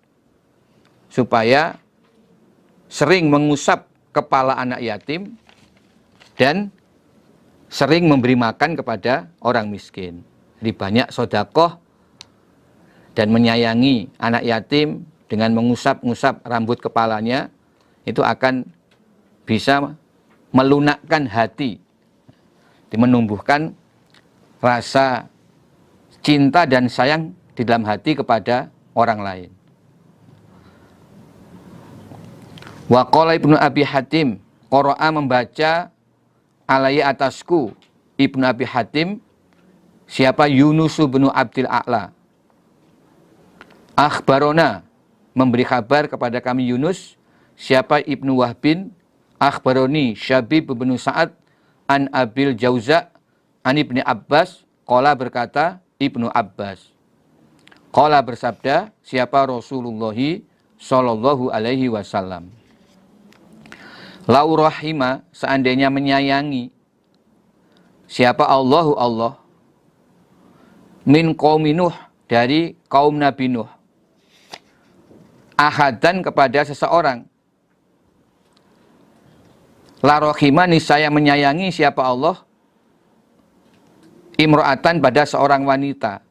supaya sering mengusap kepala anak yatim dan sering memberi makan kepada orang miskin. Jadi banyak sedekah dan menyayangi anak yatim dengan mengusap-ngusap rambut kepalanya, itu akan bisa melunakkan hati, menumbuhkan rasa cinta dan sayang di dalam hati kepada orang lain. Wa qala Ibnu Abi Hatim, qara'a, membaca, alaiya, atasku, Ibnu Abi Hatim, siapa Yunus bin Abdil A'la. Akhbarona, memberi kabar kepada kami Yunus, siapa Ibnu Wahbin. Akhbaroni Syabib bin Sa'ad an Abil Jauza an Ibni Abbas, qala, berkata Ibnu Abbas, qala, bersabda siapa Rasulullah sallallahu alaihi wasallam, lau rahima, seandainya menyayangi siapa Allah min qaumi Nuh, dari kaum Nabi Nuh, ahadan, kepada seseorang, la rahima, niscaya menyayangi siapa Allah imro'atan, pada seorang wanita,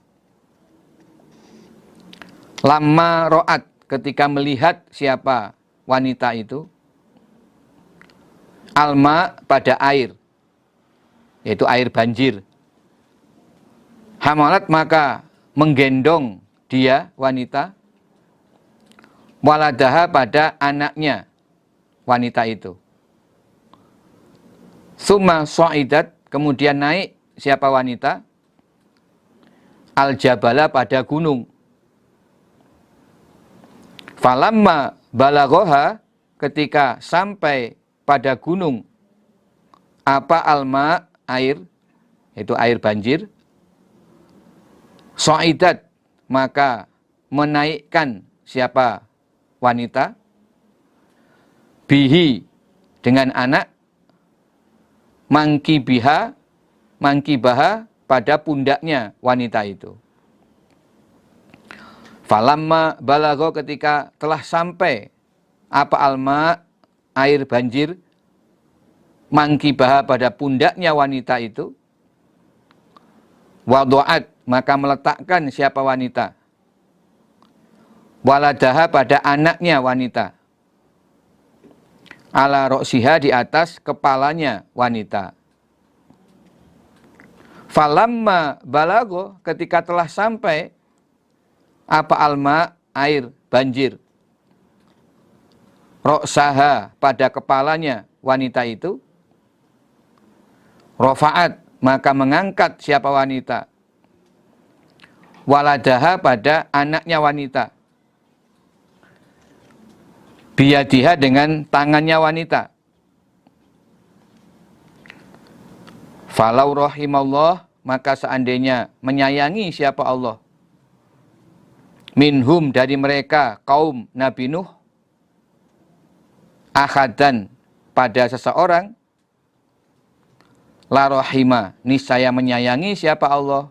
lamma ro'at, ketika melihat siapa wanita itu, alma, pada air, yaitu air banjir, hamalat, maka menggendong dia wanita, waladaha, pada anaknya wanita itu. Summa sa'idat, kemudian naik siapa wanita? Al-jabala, pada gunung. Falamma balaghoha, ketika sampai pada gunung, apa alma, air, itu air banjir. Sa'idat, maka menaikkan siapa wanita? Bihi, dengan anak. Mangkibaha, pada pundaknya wanita itu. Falamma balagho, ketika telah sampai apa alma, air banjir. Mangkibaha, pada pundaknya wanita itu. Wadu'at, maka meletakkan siapa wanita? Waladaha, pada anaknya wanita. Ala roksiha, di atas kepalanya wanita. Falamma balagho, ketika telah sampai apa alma, air banjir. Roksaha, pada kepalanya wanita itu. Rofa'at, maka mengangkat siapa wanita? Waladaha, pada anaknya wanita. Biyadiha, dengan tangannya wanita. Falau rahimallah, maka seandainya menyayangi siapa Allah. Minhum, dari mereka kaum Nabi Nuh. Akhadan, pada seseorang. La rahima, niscaya menyayangi siapa Allah.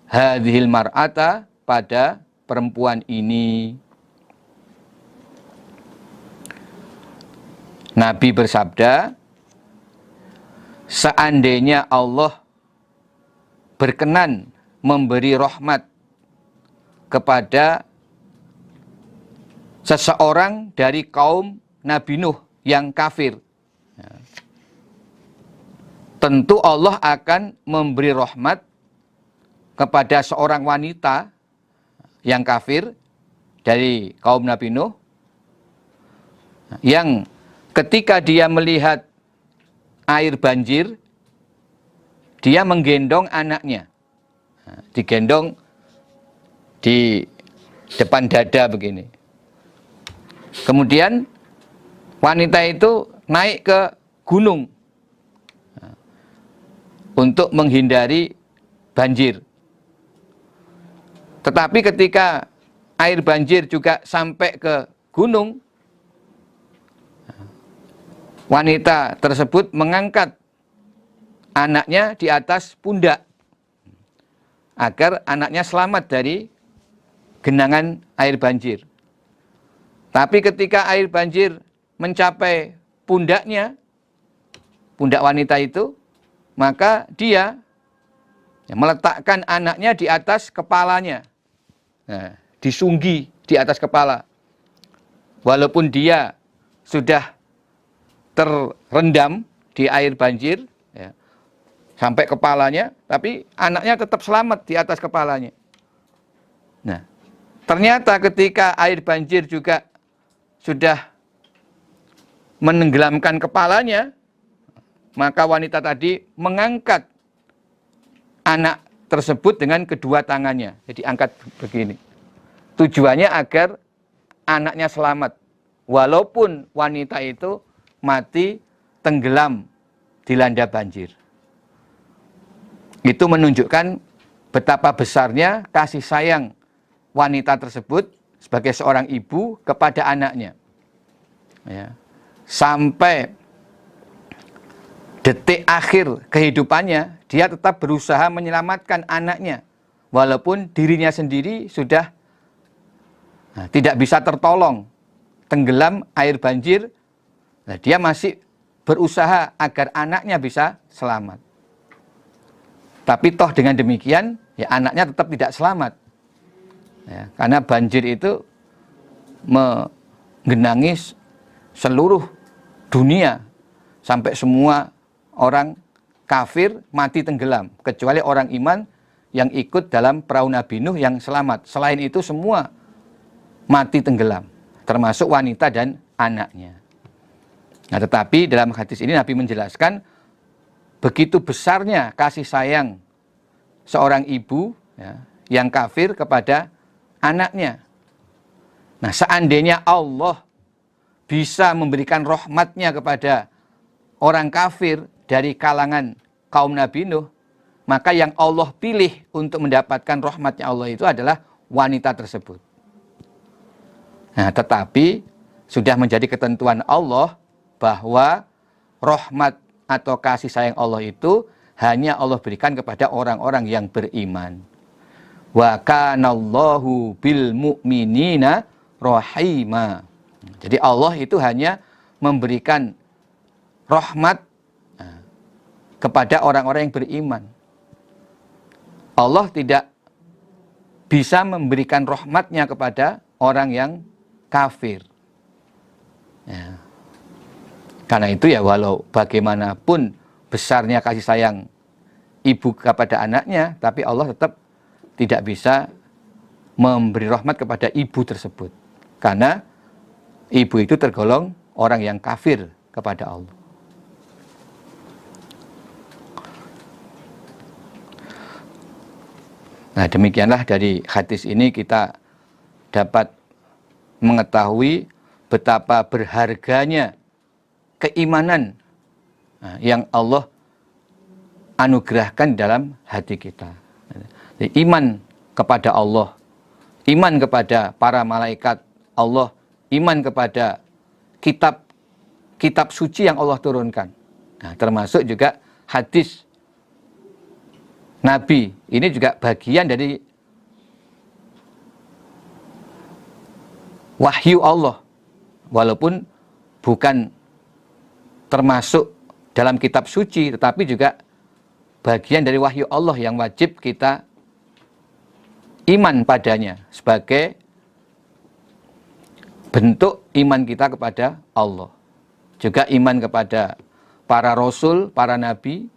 Hadhil mar'ata, pada perempuan ini. Nabi bersabda, seandainya Allah berkenan memberi rahmat kepada seseorang dari kaum Nabi Nuh yang kafir, tentu Allah akan memberi rahmat kepada seorang wanita yang kafir dari kaum Nabi Nuh, yang ketika dia melihat air banjir, dia menggendong anaknya. Digendong di depan dada begini. Kemudian wanita itu naik ke gunung untuk menghindari banjir. Tetapi ketika air banjir juga sampai ke gunung, wanita tersebut mengangkat anaknya di atas pundak agar anaknya selamat dari genangan air banjir. Tapi ketika air banjir mencapai pundaknya, pundak wanita itu, maka dia meletakkan anaknya di atas kepalanya. Nah, disunggi di atas kepala. Walaupun dia sudah terrendam di air banjir, ya, sampai kepalanya, tapi anaknya tetap selamat di atas kepalanya. Nah, ternyata ketika air banjir juga sudah menenggelamkan kepalanya, maka wanita tadi mengangkat anak tersebut dengan kedua tangannya. Jadi angkat begini. Tujuannya agar anaknya selamat. Walaupun wanita itu mati tenggelam dilanda banjir. Itu menunjukkan betapa besarnya kasih sayang wanita tersebut sebagai seorang ibu kepada anaknya. Ya. Sampai detik akhir kehidupannya, dia tetap berusaha menyelamatkan anaknya. Walaupun dirinya sendiri sudah tidak bisa tertolong, tenggelam air banjir. Nah, dia masih berusaha agar anaknya bisa selamat. Tapi toh dengan demikian, ya anaknya tetap tidak selamat. Ya, karena banjir itu menggenangi seluruh dunia. Sampai semua orang kafir mati tenggelam. Kecuali orang iman yang ikut dalam perahu Nabi Nuh yang selamat. Selain itu semua mati tenggelam. Termasuk wanita dan anaknya. Nah, tetapi dalam hadis ini Nabi menjelaskan begitu besarnya kasih sayang seorang ibu ya, yang kafir kepada anaknya. Nah, seandainya Allah bisa memberikan rahmatnya kepada orang kafir dari kalangan kaum Nabi Nuh, maka yang Allah pilih untuk mendapatkan rahmatnya Allah itu adalah wanita tersebut. Nah, tetapi sudah menjadi ketentuan Allah bahwa rahmat atau kasih sayang Allah itu hanya Allah berikan kepada orang-orang yang beriman. Wa kanallahu bil mu'minina rahima. Jadi Allah itu hanya memberikan rahmat kepada orang-orang yang beriman. Allah tidak bisa memberikan rahmatnya kepada orang yang kafir. Ya. Karena itu ya walau bagaimanapun besarnya kasih sayang ibu kepada anaknya, tapi Allah tetap tidak bisa memberi rahmat kepada ibu tersebut. Karena ibu itu tergolong orang yang kafir kepada Allah. Nah, demikianlah dari hadis ini kita dapat mengetahui betapa berharganya keimanan yang Allah anugerahkan dalam hati kita. Jadi, iman kepada Allah, iman kepada para malaikat Allah, iman kepada kitab suci yang Allah turunkan. Nah, termasuk juga hadis Nabi, ini juga bagian dari wahyu Allah, walaupun bukan termasuk dalam kitab suci, tetapi juga bagian dari wahyu Allah yang wajib kita iman padanya sebagai bentuk iman kita kepada Allah. Juga iman kepada para rasul, para nabi,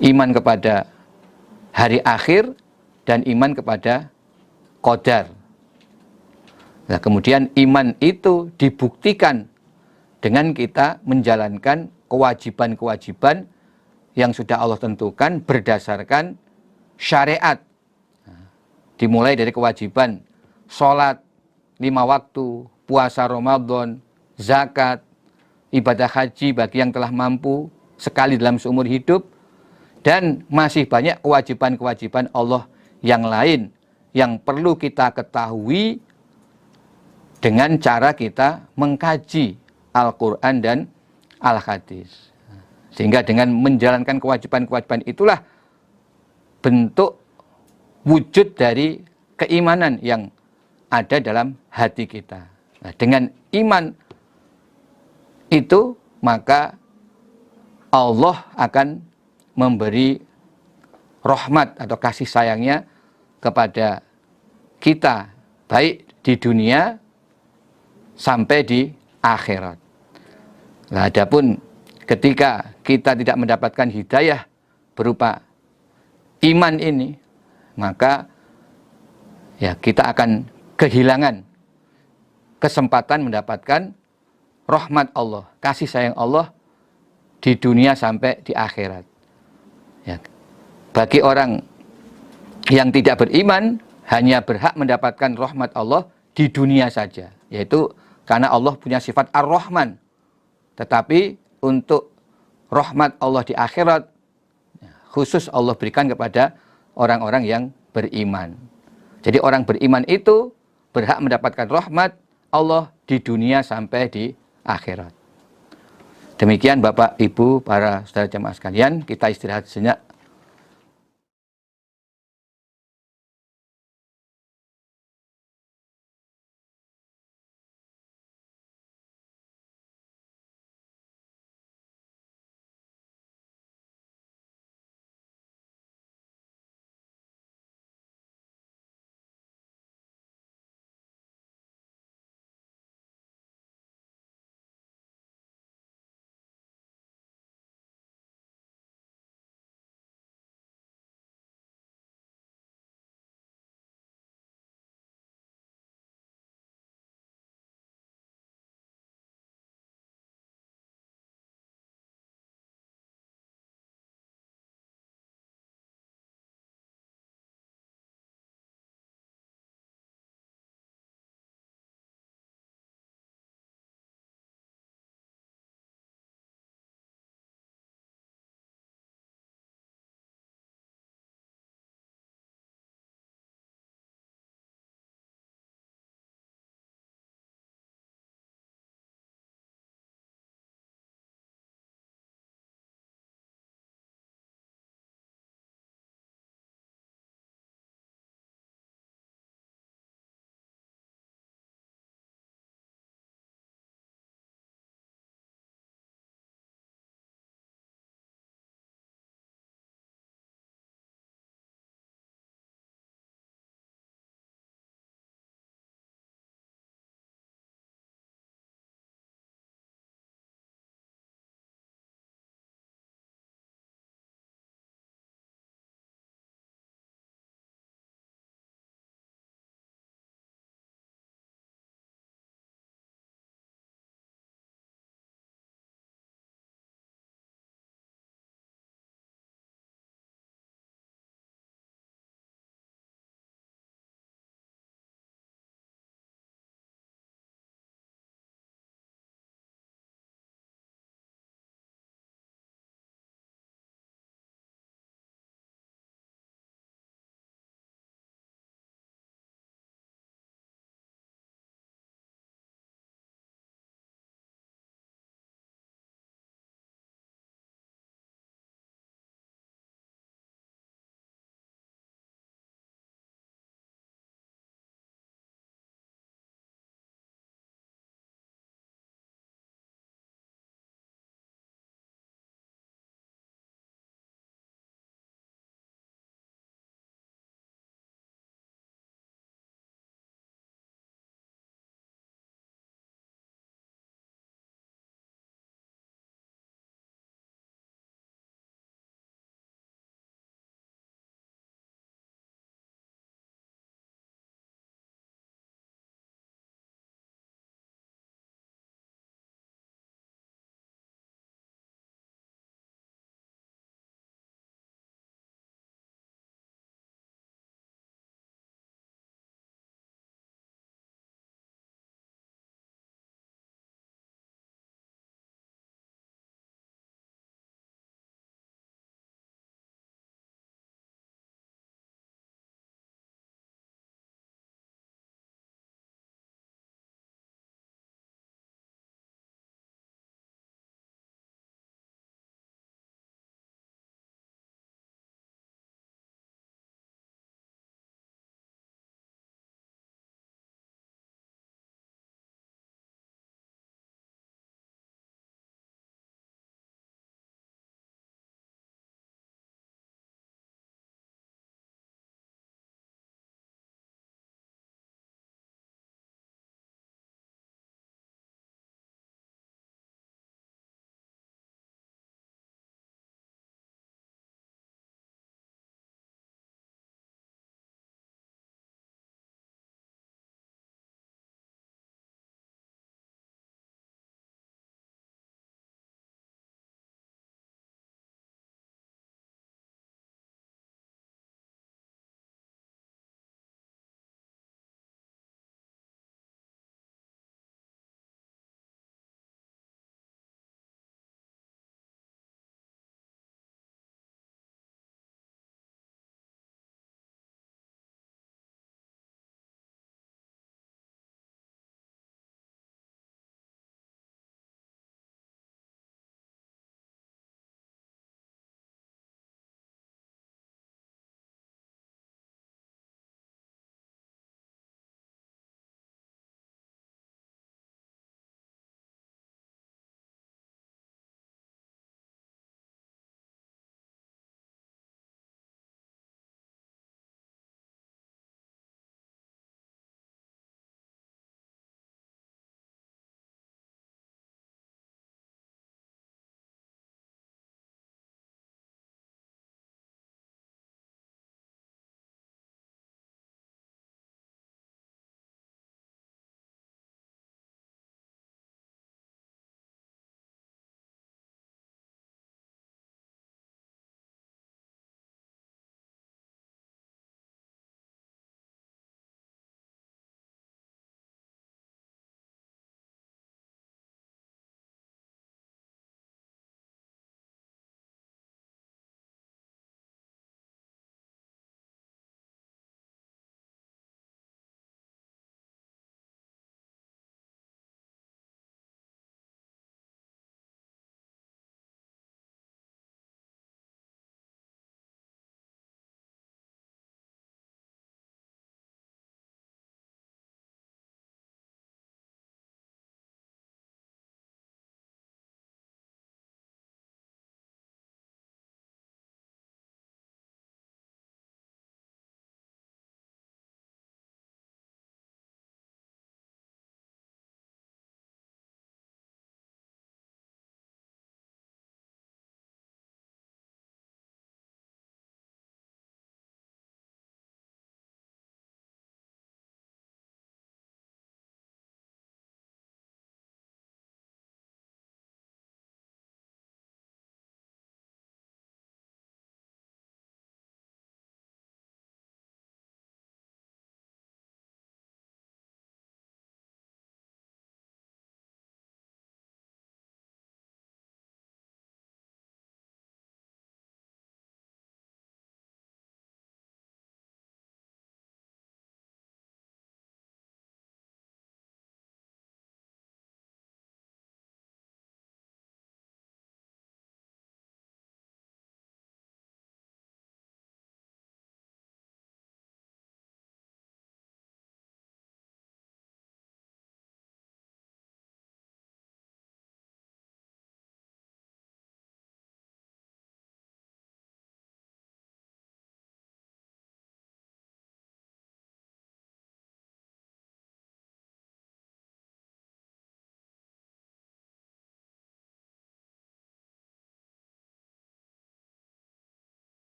iman kepada hari akhir, dan iman kepada qadar. Nah, kemudian iman itu dibuktikan dengan kita menjalankan kewajiban-kewajiban yang sudah Allah tentukan berdasarkan syariat. Dimulai dari kewajiban sholat 5 waktu, puasa Ramadan, zakat, ibadah haji bagi yang telah mampu sekali dalam seumur hidup, dan masih banyak kewajiban-kewajiban Allah yang lain yang perlu kita ketahui dengan cara kita mengkaji Al-Quran dan Al-Hadis. Sehingga dengan menjalankan kewajiban-kewajiban itulah bentuk wujud dari keimanan yang ada dalam hati kita. Nah, dengan iman itu maka Allah akan memberi rahmat atau kasih sayangnya kepada kita, baik di dunia sampai di akhirat. Nah, adapun ketika kita tidak mendapatkan hidayah berupa iman ini, maka ya kita akan kehilangan kesempatan mendapatkan rahmat Allah, kasih sayang Allah di dunia sampai di akhirat. Ya. Bagi orang yang tidak beriman hanya berhak mendapatkan rahmat Allah di dunia saja, yaitu karena Allah punya sifat Ar-Rahman. Tetapi untuk rahmat Allah di akhirat khusus Allah berikan kepada orang-orang yang beriman. Jadi orang beriman itu berhak mendapatkan rahmat Allah di dunia sampai di akhirat. Demikian Bapak, Ibu, para saudara jamaah sekalian, kita istirahat sejenak.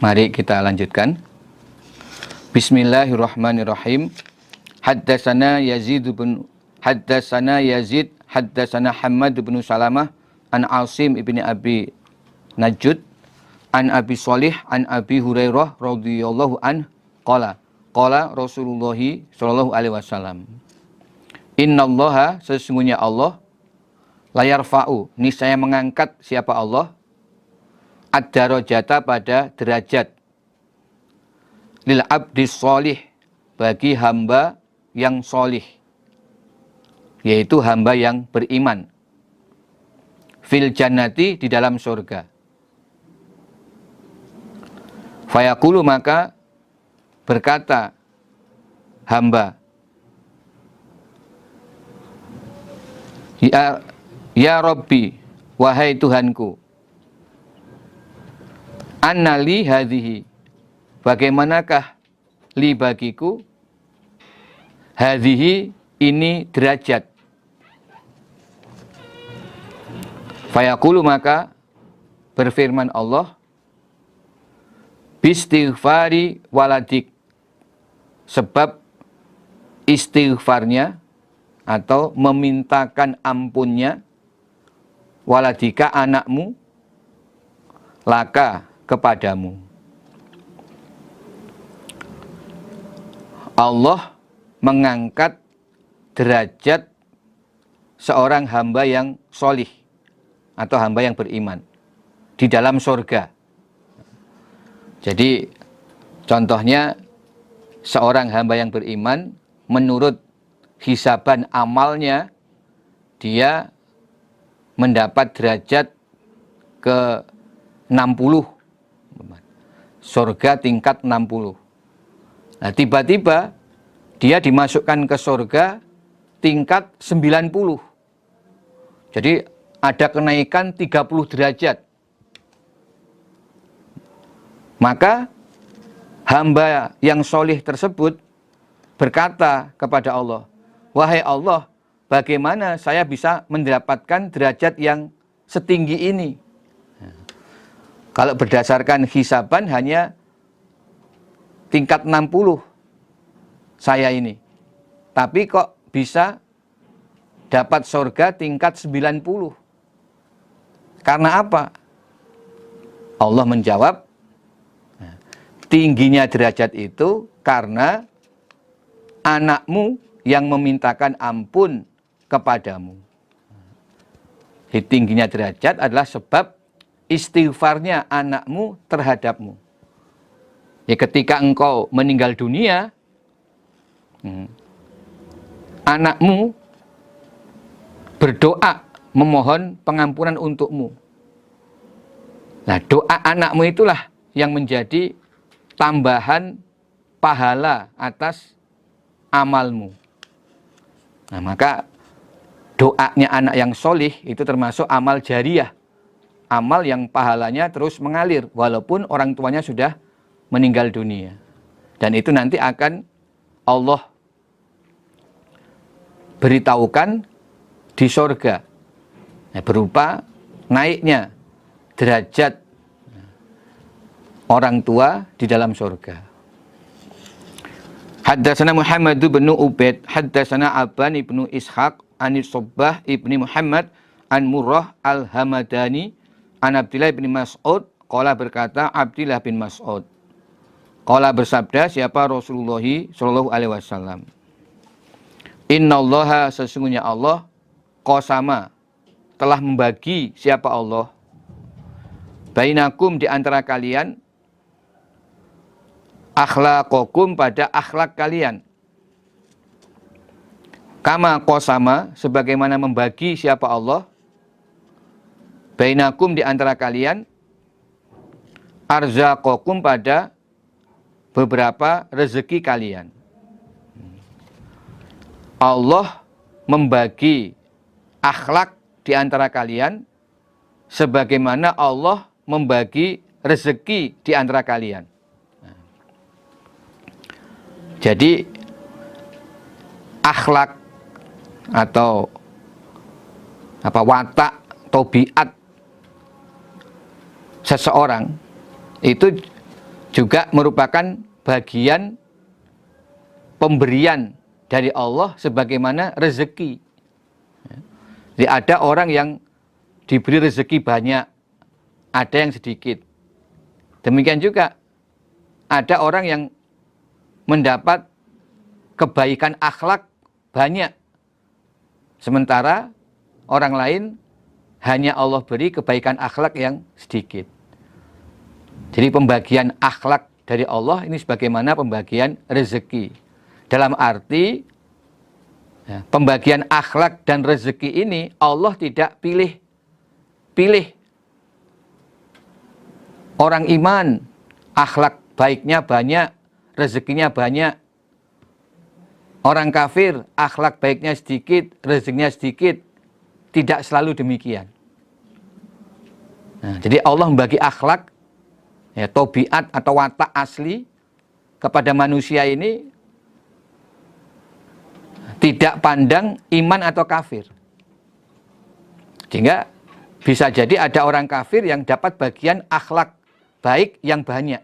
Mari kita lanjutkan. Bismillahirrahmanirrahim. Haddatsana Yazid haddatsana Hammad bin Salamah an Asim ibni Abi Najud an Abi Shalih an Abi Hurairah radhiyallahu an qala Rasulullah sallallahu alaihi wasallam, innallaha, sesungguhnya Allah, layarfa'u, niscaya mengangkat siapa Allah, ad-darajata, pada derajat, lil abdis sholih, bagi hamba yang solih, yaitu hamba yang beriman, fil jannati, di dalam surga. Fayaqulu, maka berkata hamba, ya Rabbi, wahai Tuhanku, anna li hadhihi, bagaimanakah li bagiku, hadhihi, ini derajat. Fayaqulu, maka berfirman Allah, bistighfari waladik, sebab istighfarnya atau memintakan ampunnya, waladika, anakmu, laka, kepadamu. Allah mengangkat derajat seorang hamba yang solih atau hamba yang beriman di dalam surga. Jadi contohnya, seorang hamba yang beriman, menurut hisaban amalnya, dia mendapat derajat ke 60, surga tingkat 60. Nah, tiba-tiba dia dimasukkan ke surga tingkat 90. Jadi ada kenaikan 30 derajat. Maka hamba yang solih tersebut berkata kepada Allah, wahai Allah, bagaimana saya bisa mendapatkan derajat yang setinggi ini? Kalau berdasarkan hisaban hanya tingkat 60 saya ini, tapi kok bisa dapat surga tingkat 90? Karena apa? Allah menjawab, tingginya derajat itu karena anakmu yang memintakan ampun kepadamu. Tingginya derajat adalah sebab istighfarnya anakmu terhadapmu. Ya, ketika engkau meninggal dunia, anakmu berdoa memohon pengampunan untukmu. Nah, doa anakmu itulah yang menjadi tambahan pahala atas amalmu. Nah, maka doanya anak yang solih itu termasuk amal jariyah, amal yang pahalanya terus mengalir walaupun orang tuanya sudah meninggal dunia. Dan itu nanti akan Allah beritahukan di surga, berupa naiknya derajat orang tua di dalam surga. Haddatsana Muhammad bin Ubaid, haddatsana Aban ibnu Ishaq, Anis Sobbah ibni Muhammad, an Murrah al-Hamadani, an Abdillah bin Mas'ud, qala, berkata Abdillah bin Mas'ud, qala, bersabda siapa Rasulullah sallallahu alaihi wasallam, innallaha, sesungguhnya Allah, qasama, telah membagi siapa Allah, bainakum, di antara kalian, akhlaqakum, pada akhlak kalian, kama qasama, sebagaimana membagi siapa Allah, bainakum, di antara kalian, arzaqakum, pada beberapa rezeki kalian. Allah membagi akhlak di antara kalian sebagaimana Allah membagi rezeki di antara kalian. Jadi akhlak atau watak, tabiat seseorang itu juga merupakan bagian pemberian dari Allah sebagaimana rezeki. Jadi ada orang yang diberi rezeki banyak, ada yang sedikit. Demikian juga ada orang yang mendapat kebaikan akhlak banyak, sementara orang lain hanya Allah beri kebaikan akhlak yang sedikit. Jadi pembagian akhlak dari Allah ini sebagaimana pembagian rezeki. Dalam arti pembagian akhlak dan rezeki ini Allah tidak pilih orang iman, akhlak baiknya banyak, rezekinya banyak. Orang kafir, akhlak baiknya sedikit, rezekinya sedikit. Tidak selalu demikian. Nah, jadi Allah membagi akhlak, tobiat atau watak asli kepada manusia ini tidak pandang iman atau kafir. Sehingga bisa jadi ada orang kafir yang dapat bagian akhlak baik yang banyak.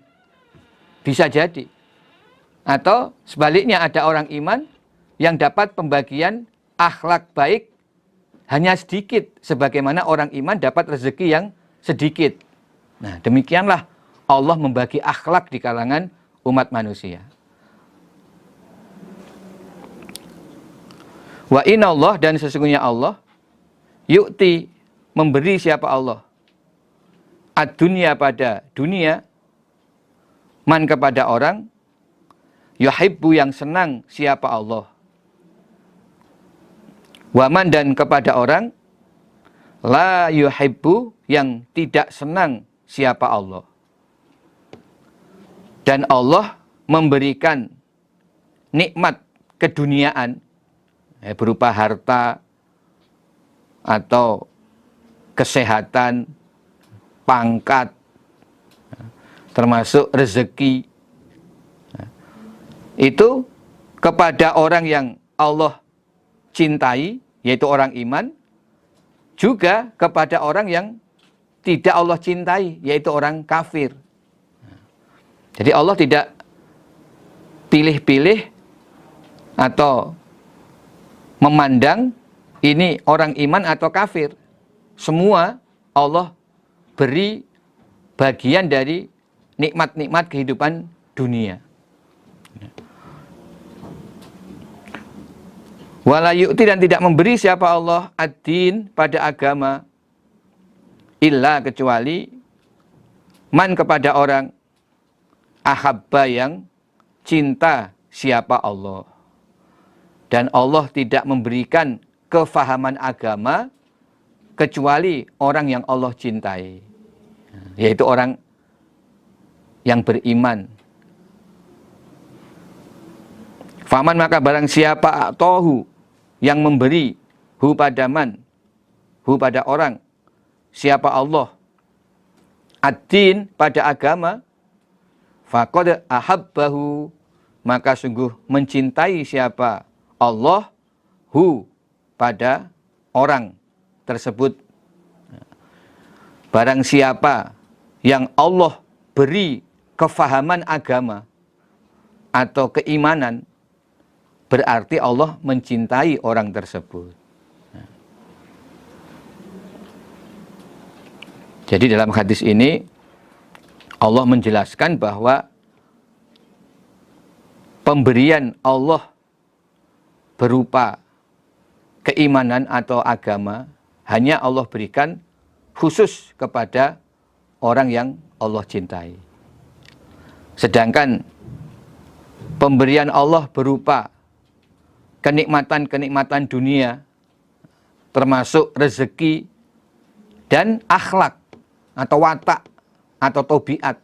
Bisa jadi. Atau sebaliknya ada orang iman yang dapat pembagian akhlak baik hanya sedikit. Sebagaimana orang iman dapat rezeki yang sedikit. Nah, demikianlah Allah membagi akhlak di kalangan umat manusia. Wa inallah, dan sesungguhnya Allah yu'ti, memberi siapa Allah, ad-dunya, pada dunia, man, kepada orang, yuhibbu, yang senang siapa Allah, waman, dan kepada orang, la yuhibbu, yang tidak senang siapa Allah. Dan Allah memberikan nikmat keduniaan berupa harta atau kesehatan, pangkat, termasuk rezeki, itu kepada orang yang Allah cintai, yaitu orang iman, juga kepada orang yang tidak Allah cintai, yaitu orang kafir. Jadi Allah tidak pilih-pilih atau memandang ini orang iman atau kafir. Semua Allah beri bagian dari nikmat-nikmat kehidupan dunia. Wala yu'ti, dan tidak memberi siapa Allah ad-din, pada agama, illa, kecuali, man, kepada orang, ahabba, yang cinta siapa Allah. Dan Allah tidak memberikan kefahaman agama kecuali orang yang Allah cintai, yaitu orang yang beriman. Faman, maka barang siapa atohu, yang memberi, hu, pada man, hu, pada orang, siapa Allah, ad-din, pada agama, faqad ahabbahu, maka sungguh mencintai siapa Allah, hu, pada orang tersebut. Barang siapa yang Allah beri kefahaman agama atau keimanan, berarti Allah mencintai orang tersebut. Jadi dalam hadis ini Allah menjelaskan bahwa pemberian Allah berupa keimanan atau agama hanya Allah berikan khusus kepada orang yang Allah cintai. Sedangkan pemberian Allah berupa kenikmatan-kenikmatan dunia, termasuk rezeki dan akhlak atau watak atau tobiat,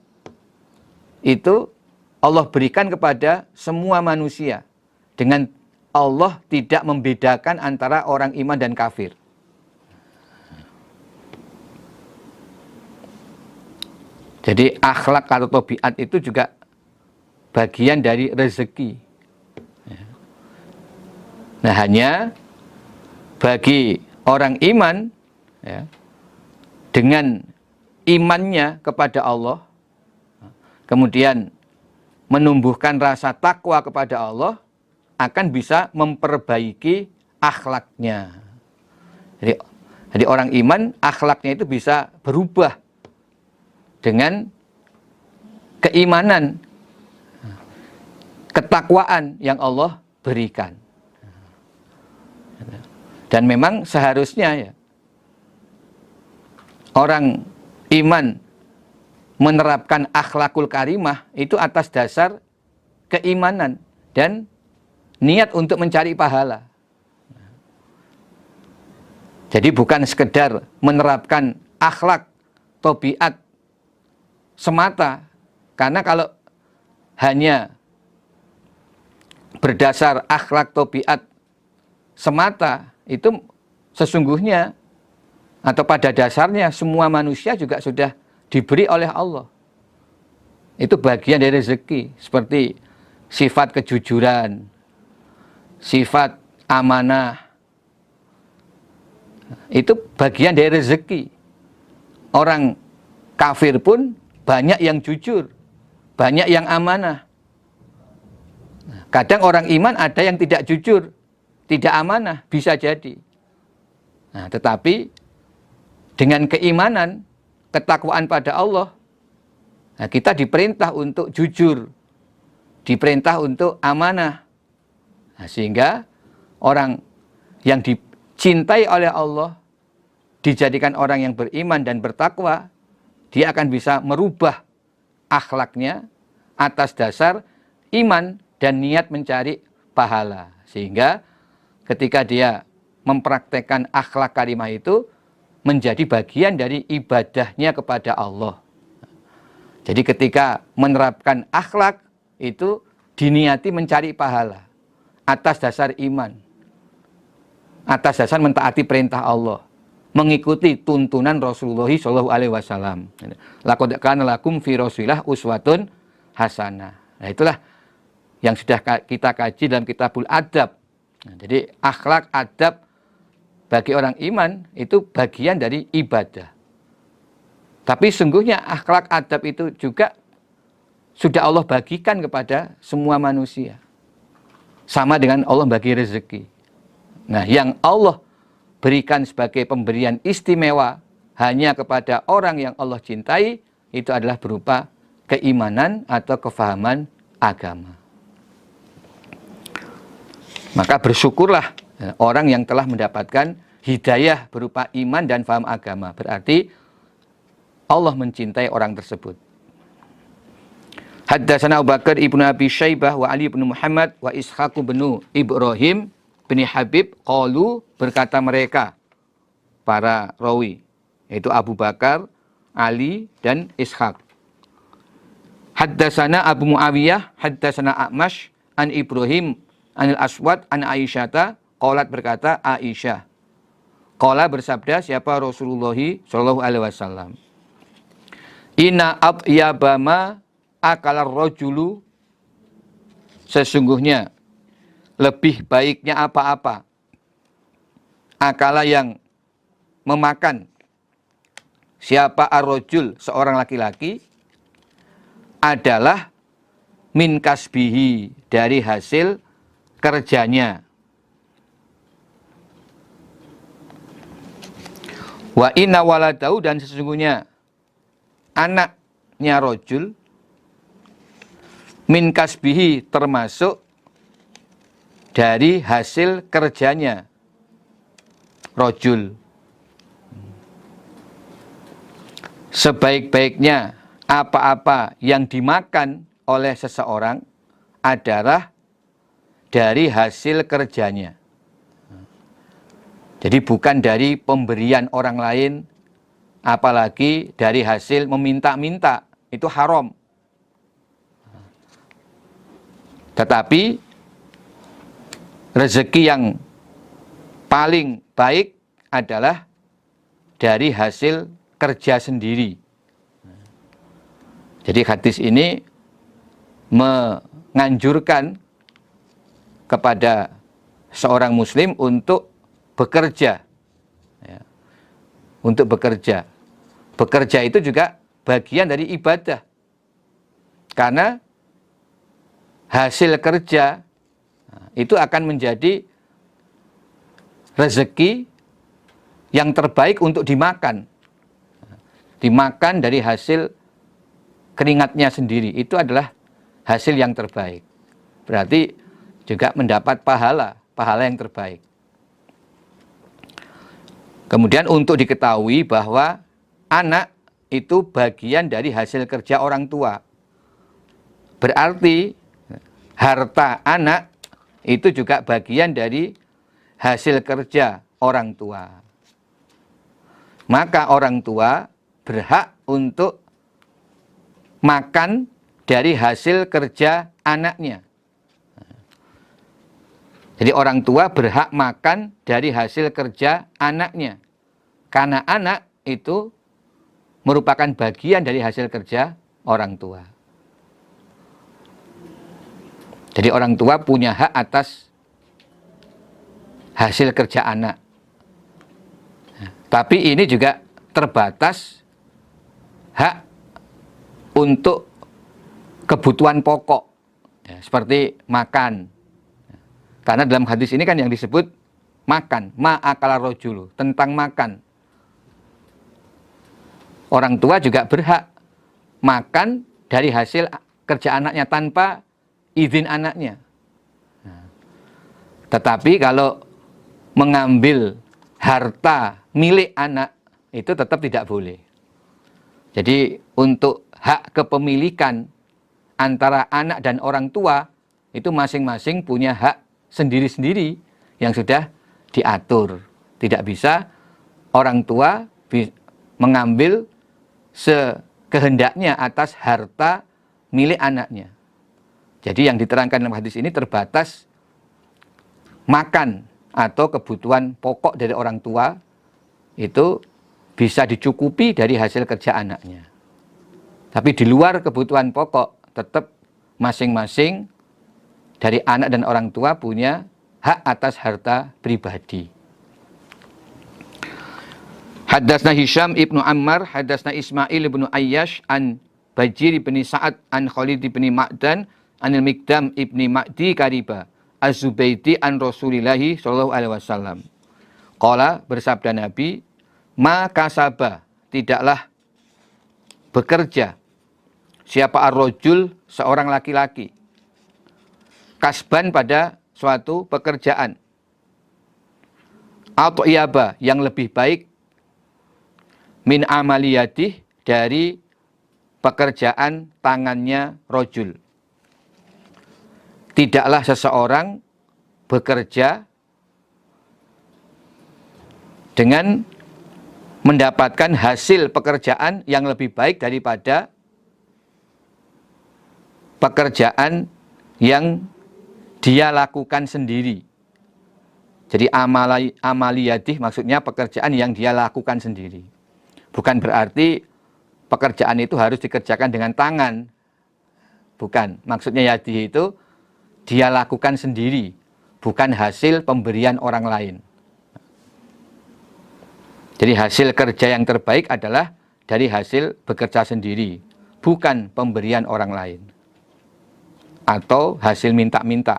itu Allah berikan kepada semua manusia, dengan Allah tidak membedakan antara orang iman dan kafir. Jadi akhlak atau tobiat itu juga bagian dari rezeki. Nah, hanya bagi orang iman, dengan imannya kepada Allah, kemudian menumbuhkan rasa takwa kepada Allah, akan bisa memperbaiki akhlaknya. Jadi orang iman, akhlaknya itu bisa berubah dengan keimanan, ketakwaan yang Allah berikan. Dan memang seharusnya ya, orang iman menerapkan akhlakul karimah itu atas dasar keimanan dan niat untuk mencari pahala. Jadi bukan sekedar menerapkan akhlak, tabiat semata. Karena kalau hanya berdasar akhlak, tabiat semata, itu sesungguhnya atau pada dasarnya semua manusia juga sudah diberi oleh Allah. Itu bagian dari rezeki, seperti sifat kejujuran, sifat amanah. Itu bagian dari rezeki. Orang kafir pun banyak yang jujur, banyak yang amanah. Kadang orang iman ada yang tidak jujur, tidak amanah, bisa jadi. Nah, tetapi dengan keimanan, ketakwaan pada Allah, nah, kita diperintah untuk jujur, diperintah untuk amanah. Nah, sehingga orang yang dicintai oleh Allah, dijadikan orang yang beriman dan bertakwa, dia akan bisa merubah akhlaknya atas dasar iman dan niat mencari pahala. Sehingga ketika dia mempraktekkan akhlak karimah itu menjadi bagian dari ibadahnya kepada Allah. Jadi ketika menerapkan akhlak itu diniati mencari pahala atas dasar iman, atas dasar mentaati perintah Allah, mengikuti tuntunan Rasulullah SAW. Laqad kana lakum fi Rasulillah uswatun hasanah. Nah, itulah yang sudah kita kaji dalam Kitabul Adab. Nah, jadi akhlak adab bagi orang iman itu bagian dari ibadah. Tapi sungguhnya akhlak adab itu juga sudah Allah bagikan kepada semua manusia. Sama dengan Allah bagi rezeki. Nah, yang Allah berikan sebagai pemberian istimewa hanya kepada orang yang Allah cintai, itu adalah berupa keimanan atau kefahaman agama. Maka bersyukurlah orang yang telah mendapatkan hidayah berupa iman dan faham agama. Berarti Allah mencintai orang tersebut. Haddatsana Abu Bakar ibnu Abi Syaibah wa Ali ibnu Muhammad wa Ishaq ibnu Ibrahim bin Habib qalu, berkata mereka para rawi, yaitu Abu Bakar, Ali dan Ishaq. Haddatsana Abu Muawiyah haddatsana A'mash an Ibrahim anil Aswad an Aisyata qalat, berkata Aisyah, qala bersabda siapa Rasulullah sallallahu alaihi wasallam, inna atyabama akalar rajulu, sesungguhnya lebih baiknya apa-apa akala yang memakan siapa ar-rajul, seorang laki-laki, adalah min kasbihi, dari hasil kerjanya. Wa inna waladahu, dan sesungguhnya anaknya rajul, min kasbihi, termasuk dari hasil kerjanya rajul. Sebaik-baiknya apa-apa yang dimakan oleh seseorang adalah dari hasil kerjanya. Jadi bukan dari pemberian orang lain, apalagi dari hasil meminta-minta, itu haram. Tetapi rezeki yang paling baik adalah dari hasil kerja sendiri. Jadi hadis ini menganjurkan kepada seorang muslim untuk bekerja. Ya, untuk bekerja. Bekerja itu juga bagian dari ibadah. Karena hasil kerja itu akan menjadi rezeki yang terbaik untuk dimakan. Dimakan dari hasil keringatnya sendiri. Itu adalah hasil yang terbaik. Berarti juga mendapat pahala yang terbaik. Kemudian untuk diketahui bahwa anak itu bagian dari hasil kerja orang tua. Berarti harta anak itu juga bagian dari hasil kerja orang tua. Maka orang tua berhak untuk makan dari hasil kerja anaknya. Jadi orang tua berhak makan dari hasil kerja anaknya. Karena anak itu merupakan bagian dari hasil kerja orang tua. Jadi orang tua punya hak atas hasil kerja anak. Tapi ini juga terbatas hak untuk kebutuhan pokok, ya, seperti makan. Karena dalam hadis ini kan yang disebut makan, ma'akala rojulu, tentang makan. Orang tua juga berhak makan dari hasil kerja anaknya tanpa izin anaknya. Tetapi kalau mengambil harta milik anak itu tetap tidak boleh. Jadi untuk hak kepemilikan antara anak dan orang tua itu masing-masing punya hak sendiri-sendiri yang sudah diatur. Tidak bisa orang tua mengambil sekehendaknya atas harta milik anaknya. Jadi yang diterangkan dalam hadis ini terbatas makan atau kebutuhan pokok dari orang tua itu bisa dicukupi dari hasil kerja anaknya. Tapi di luar kebutuhan pokok tetap masing-masing dari anak dan orang tua punya hak atas harta pribadi. Haddatsna Hisham ibnu Ammar, haddatsna Ismail ibnu Ayyash an Bajir ibn Sa'ad an Khalid ibn Ma'dan anil Mikdam ibni Ma'di Kariba Az-Zubaidi an Rasulillahi sallallahu alaihi wasallam. Qala, bersabda Nabi, ma kasaba, tidaklah bekerja siapa ar-rajul, seorang laki-laki, kasban, pada suatu pekerjaan, atau iyaba, yang lebih baik, min amaliyatih, dari pekerjaan tangannya rajul. Tidaklah seseorang bekerja dengan mendapatkan hasil pekerjaan yang lebih baik daripada pekerjaan yang dia lakukan sendiri. Jadi amaliyatih maksudnya pekerjaan yang dia lakukan sendiri. Bukan berarti pekerjaan itu harus dikerjakan dengan tangan. Bukan. Maksudnya yadih itu dia lakukan sendiri, bukan hasil pemberian orang lain. Jadi hasil kerja yang terbaik adalah dari hasil bekerja sendiri, bukan pemberian orang lain atau hasil minta-minta.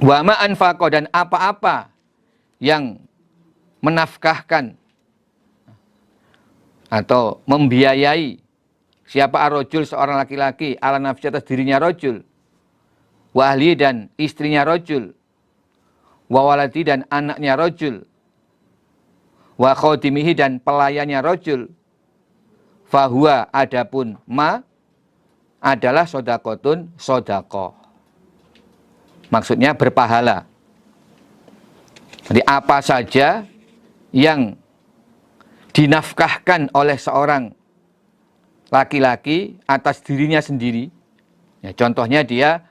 Wa ma anfaqa, dan apa-apa yang menafkahkan atau membiayai siapa ar-rajul, seorang laki-laki, ala nafsi, atas dirinya rajul, wa ahli, dan istrinya rajul, wa waladi, dan anaknya rajul, wa khadimihi, dan pelayannya rajul, fahuwa, adapun ma, adalah sodakotun, sodakoh. Maksudnya berpahala. Jadi apa saja yang dinafkahkan oleh seorang laki-laki atas dirinya sendiri, ya, contohnya dia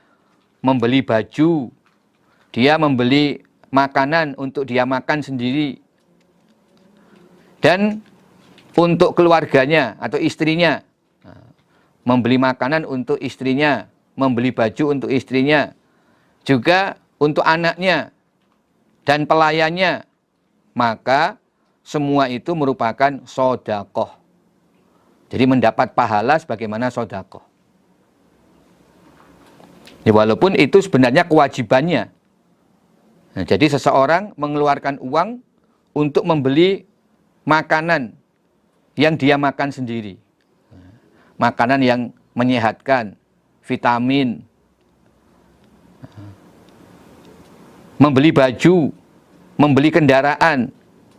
membeli baju, dia membeli makanan untuk dia makan sendiri, dan untuk keluarganya atau istrinya, membeli makanan untuk istrinya, membeli baju untuk istrinya, juga untuk anaknya dan pelayannya, maka semua itu merupakan sodakoh. Jadi mendapat pahala sebagaimana sodakoh. Ya, walaupun itu sebenarnya kewajibannya. Nah, jadi seseorang mengeluarkan uang untuk membeli makanan yang dia makan sendiri. Makanan yang menyehatkan, vitamin, membeli baju, membeli kendaraan,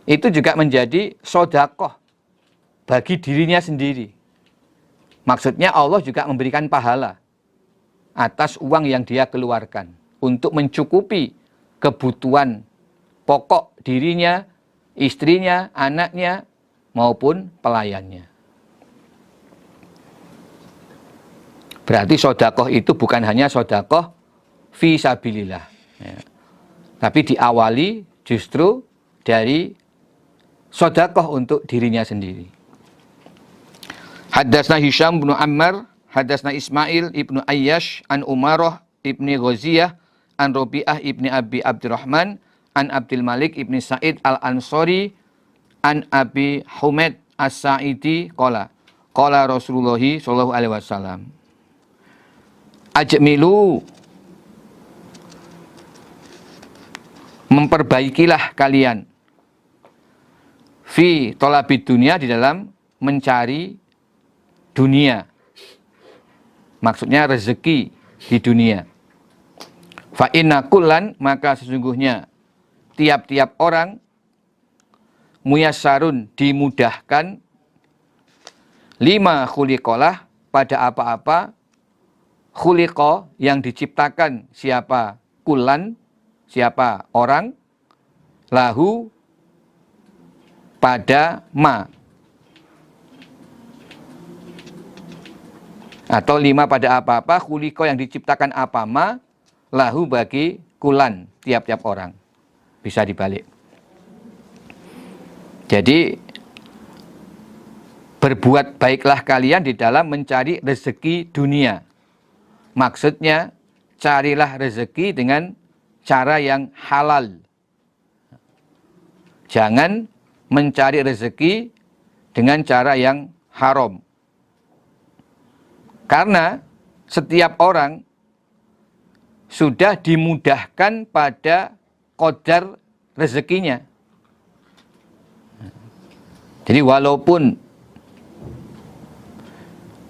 itu juga menjadi sedekah bagi dirinya sendiri. Maksudnya Allah juga memberikan pahala atas uang yang dia keluarkan untuk mencukupi kebutuhan pokok dirinya, istrinya, anaknya, maupun pelayannya. Berarti sedekah itu bukan hanya sedekah fi sabilillah, ya. Tapi diawali justru dari sedekah untuk dirinya sendiri. Haddatsna Hisham bin Ammar, haddatsna Ismail ibnu Ayyash, an Umarah ibni Ghaziyah, an Rabi'ah ibni Abi Abdurrahman, an Abdul Malik ibni Sa'id al-Ansari, an Abi Humaid as-Sa'idi, qala Rasulullah sallallahu alaihi wasallam, ajmilu, memperbaikilah kalian, fi tolabid dunia, di dalam mencari dunia, maksudnya rezeki di dunia. Fa inna kullan, maka sesungguhnya tiap-tiap orang, muyassarun, dimudahkan, lima khuliqalah, pada apa-apa, khuliqa, yang diciptakan, siapa kullan, siapa orang, lahu, pada ma, atau lima pada apa-apa, khuliqa, yang diciptakan apa ma, lahu, bagi kulan, tiap-tiap orang. Bisa dibalik. Jadi berbuat baiklah kalian di dalam mencari rezeki dunia. Maksudnya carilah rezeki dengan cara yang halal. Jangan mencari rezeki dengan cara yang haram. Karena setiap orang sudah dimudahkan pada qadar rezekinya. Jadi walaupun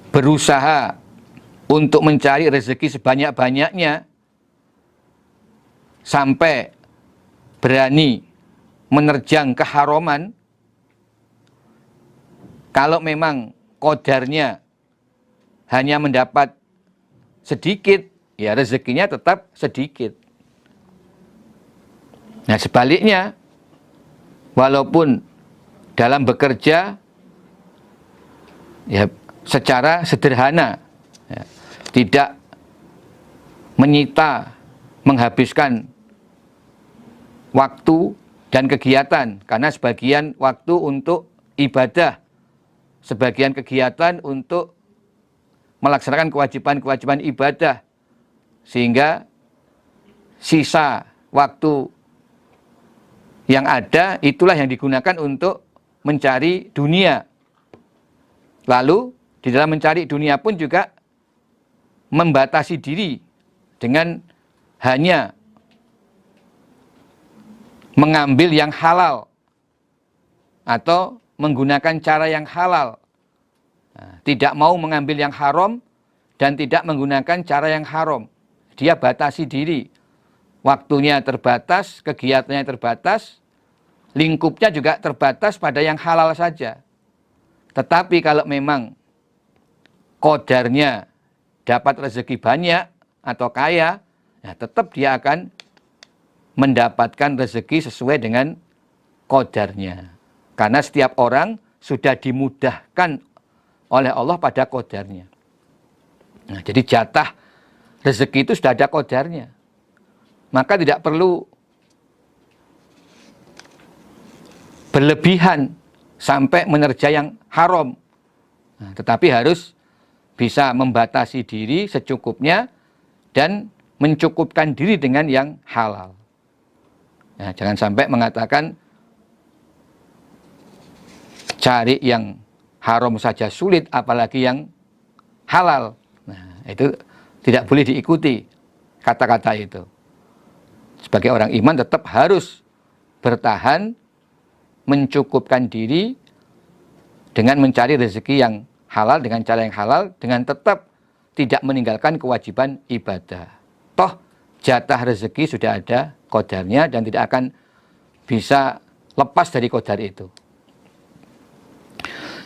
berusaha untuk mencari rezeki sebanyak-banyaknya, sampai berani menerjang keharaman, kalau memang qadarnya hanya mendapat sedikit, ya rezekinya tetap sedikit. Nah sebaliknya, walaupun dalam bekerja ya secara sederhana, ya, tidak menyita, menghabiskan waktu dan kegiatan, karena sebagian waktu untuk ibadah, sebagian kegiatan untuk melaksanakan kewajiban-kewajiban ibadah, sehingga sisa waktu yang ada itulah yang digunakan untuk mencari dunia. Lalu di dalam mencari dunia pun juga membatasi diri dengan hanya mengambil yang halal atau menggunakan cara yang halal. Nah, tidak mau mengambil yang haram dan tidak menggunakan cara yang haram. Dia batasi diri. Waktunya terbatas, kegiatannya terbatas, lingkupnya juga terbatas pada yang halal saja. Tetapi kalau memang qadarnya dapat rezeki banyak atau kaya, ya tetap dia akan mendapatkan rezeki sesuai dengan qadarnya. Karena setiap orang sudah dimudahkan oleh Allah pada qadarnya. Nah, jadi jatah rezeki itu sudah ada qadarnya. Maka tidak perlu berlebihan sampai menerja yang haram. Nah, tetapi harus bisa membatasi diri secukupnya dan mencukupkan diri dengan yang halal. Nah, jangan sampai mengatakan cari yang haram saja sulit, apalagi yang halal. Nah, itu tidak boleh diikuti. kata-kata itu. Sebagai orang iman tetap harus bertahan, mencukupkan diri dengan mencari rezeki yang halal, dengan cara yang halal, dengan tetap tidak meninggalkan kewajiban ibadah. Toh jatah rezeki sudah ada qadarnya dan tidak akan bisa lepas dari qadar itu.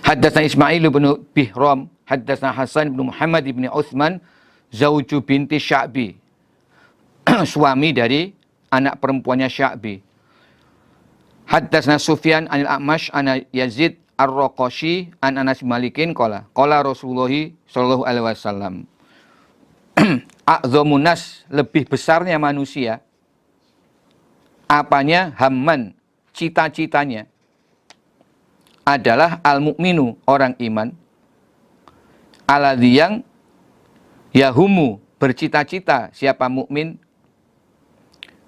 Haddatsana Ismail bin Bihram, haddatsana Hasan bin Muhammad bin Utsman, zauju binti Sya'bi, suami dari anak perempuannya Sya'bi. Haddatsana Sufyan anil A'mash ana Yazid Ar-Raqashi an Anas Malikin qala Rasulullah sallallahu alaihi wasallam, a'dhamun nas, lebih besarnya manusia apanya, hamman, cita-citanya, adalah al-mu'minu, orang iman, alladzi yang yahumu, bercita-cita siapa mukmin,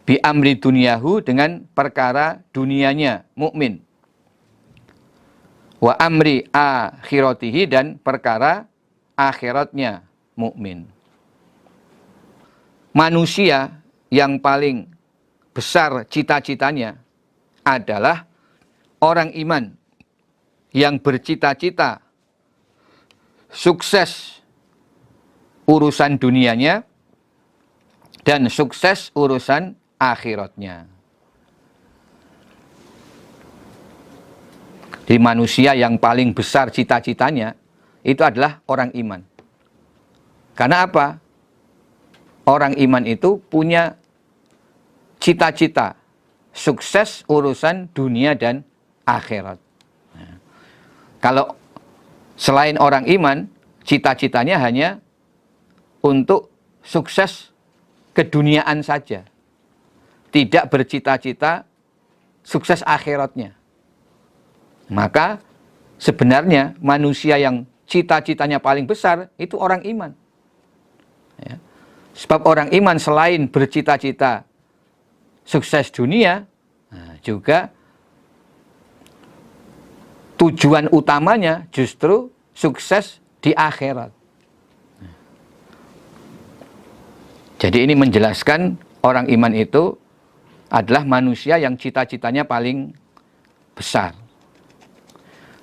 bi amri dunyahu, dengan perkara dunianya mukmin, wa amri akhiratihi, dan perkara akhiratnya mukmin. Manusia yang paling besar cita-citanya adalah orang iman yang bercita-cita sukses urusan dunianya dan sukses urusan akhiratnya. Di manusia yang paling besar cita-citanya itu adalah orang iman. Karena apa? Orang iman itu punya cita-cita sukses urusan dunia dan akhirat. Kalau selain orang iman, cita-citanya hanya untuk sukses keduniaan saja. Tidak bercita-cita sukses akhiratnya. Maka sebenarnya manusia yang cita-citanya paling besar itu orang iman. Ya. Sebab orang iman selain bercita-cita sukses dunia, juga tujuan utamanya justru sukses di akhirat. Jadi ini menjelaskan orang iman itu adalah manusia yang cita-citanya paling besar.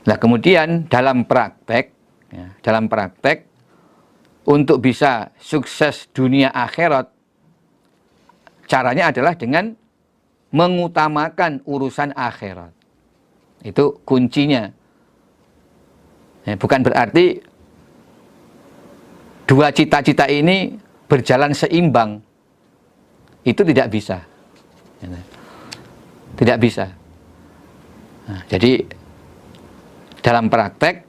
Nah kemudian dalam praktek untuk bisa sukses dunia akhirat, caranya adalah dengan mengutamakan urusan akhirat. Itu kuncinya. Bukan berarti dua cita-cita ini berjalan seimbang. Itu tidak bisa. Tidak bisa. Nah, jadi dalam praktek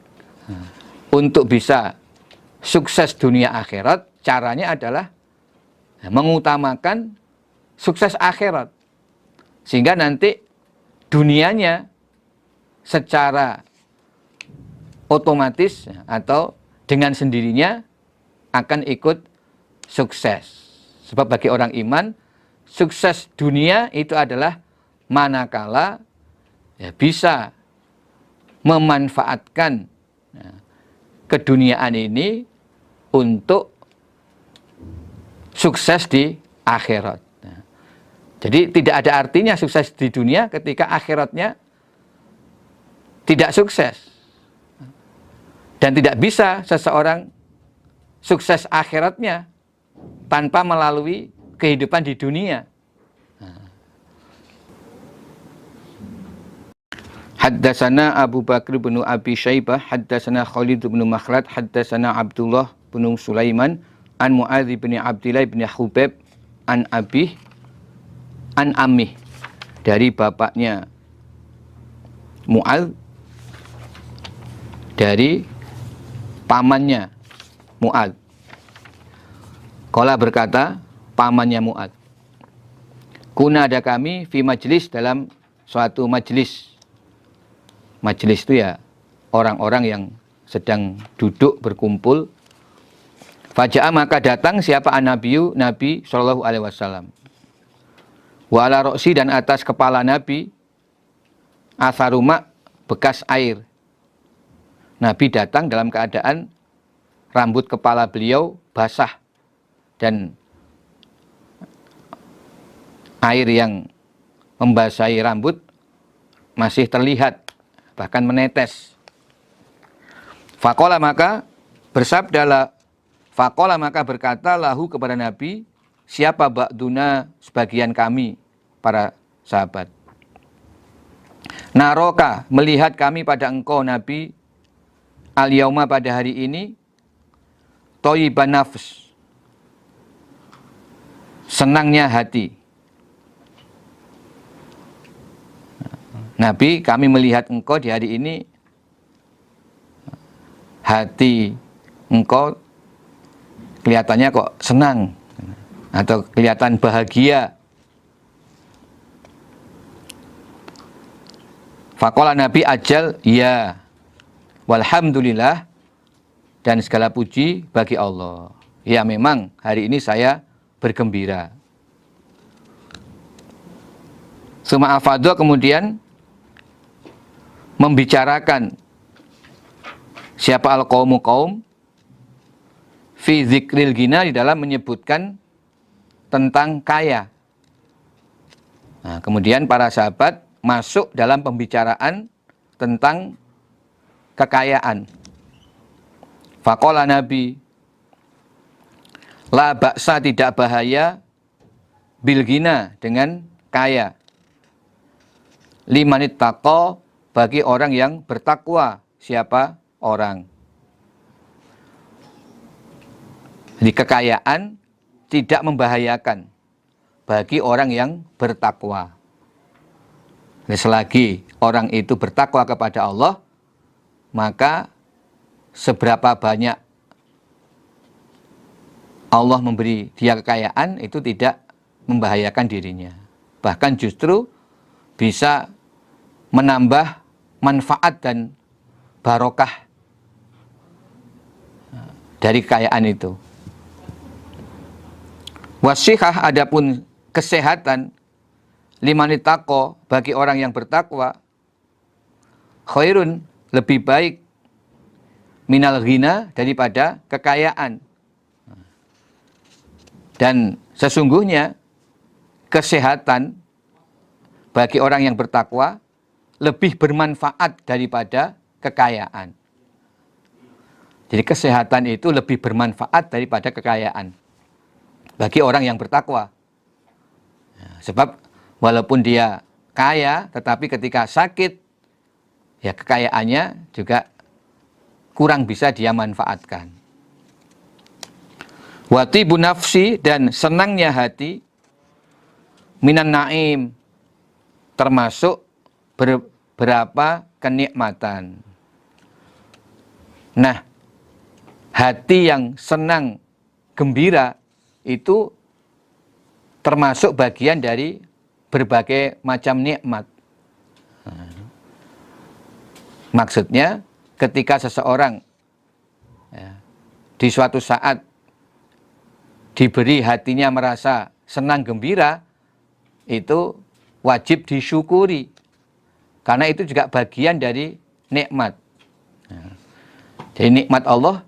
untuk bisa sukses dunia akhirat, caranya adalah mengutamakan sukses akhirat. Sehingga nanti dunianya secara otomatis atau dengan sendirinya akan ikut sukses. Sebab bagi orang iman, sukses dunia itu adalah manakala bisa memanfaatkan keduniaan ini untuk sukses di akhirat. Jadi tidak ada artinya sukses di dunia ketika akhiratnya tidak sukses. Dan tidak bisa seseorang sukses akhiratnya tanpa melalui kehidupan di dunia. Haddatsana Abu Bakr bin Abi Syaibah, haddatsana Khalid bin Makhlad, haddatsana Abdullah bin Sulaiman an Mu'adz bin Abdillah bin Hubaib an Abih an Amih, dari bapaknya Mu'adz dari pamannya Mu'adz. Qala berkata pamannya Mu'adz, kuna ada kami fi majlis, dalam suatu majlis. Majlis itu ya orang-orang yang sedang duduk berkumpul. Faja'a, maka datang siapa an-nabiyyu, Nabi sallallahu alaihi wasallam. Wa ala roksi, dan atas kepala Nabi atharuma, bekas air. Nabi datang dalam keadaan rambut kepala beliau basah dan air yang membasahi rambut masih terlihat, bahkan menetes. Faqala maka berkata lahu kepada Nabi, siapa ba'duna sebagian kami, para sahabat. Naroka melihat kami pada engkau Nabi, al-yauma pada hari ini, thayyiban nafs, senangnya hati. Nabi, kami melihat engkau di hari ini, hati engkau kelihatannya kok senang atau kelihatan bahagia. Faqala Nabi, ajal, ya, walhamdulillah, dan segala puji bagi Allah. Ya, memang hari ini saya bergembira. Suma afadha, kemudian membicarakan siapa al-qaumu kaum fi zikril ghina, di dalam menyebutkan tentang kaya. Nah, kemudian para sahabat masuk dalam pembicaraan tentang kekayaan. Faqala Nabi, la ba'sa, tidak bahaya, bil ghina, dengan kaya. Limanit taqa, bagi orang yang bertakwa. Siapa orang? Jadi kekayaan tidak membahayakan bagi orang yang bertakwa. Jadi selagi orang itu bertakwa kepada Allah, maka seberapa banyak Allah memberi dia kekayaan itu tidak membahayakan dirinya. Bahkan justru bisa menambah manfaat dan barokah dari kekayaan itu. Wasihah, adapun kesehatan, limanitaqo, bagi orang yang bertakwa, khairun, lebih baik, minal ghina, daripada kekayaan. Dan sesungguhnya kesehatan bagi orang yang bertakwa lebih bermanfaat daripada kekayaan. Jadi kesehatan itu lebih bermanfaat daripada kekayaan bagi orang yang bertakwa. Sebab walaupun dia kaya, tetapi ketika sakit, ya kekayaannya juga kurang bisa dia manfaatkan. Wa tibu nafsi, dan senangnya hati, minan naim, termasuk beberapa kenikmatan. Nah, hati yang senang, gembira, itu termasuk bagian dari berbagai macam nikmat. Maksudnya, ketika seseorang di suatu saat diberi hatinya merasa senang gembira, itu wajib disyukuri, karena itu juga bagian dari nikmat. Jadi nikmat Allah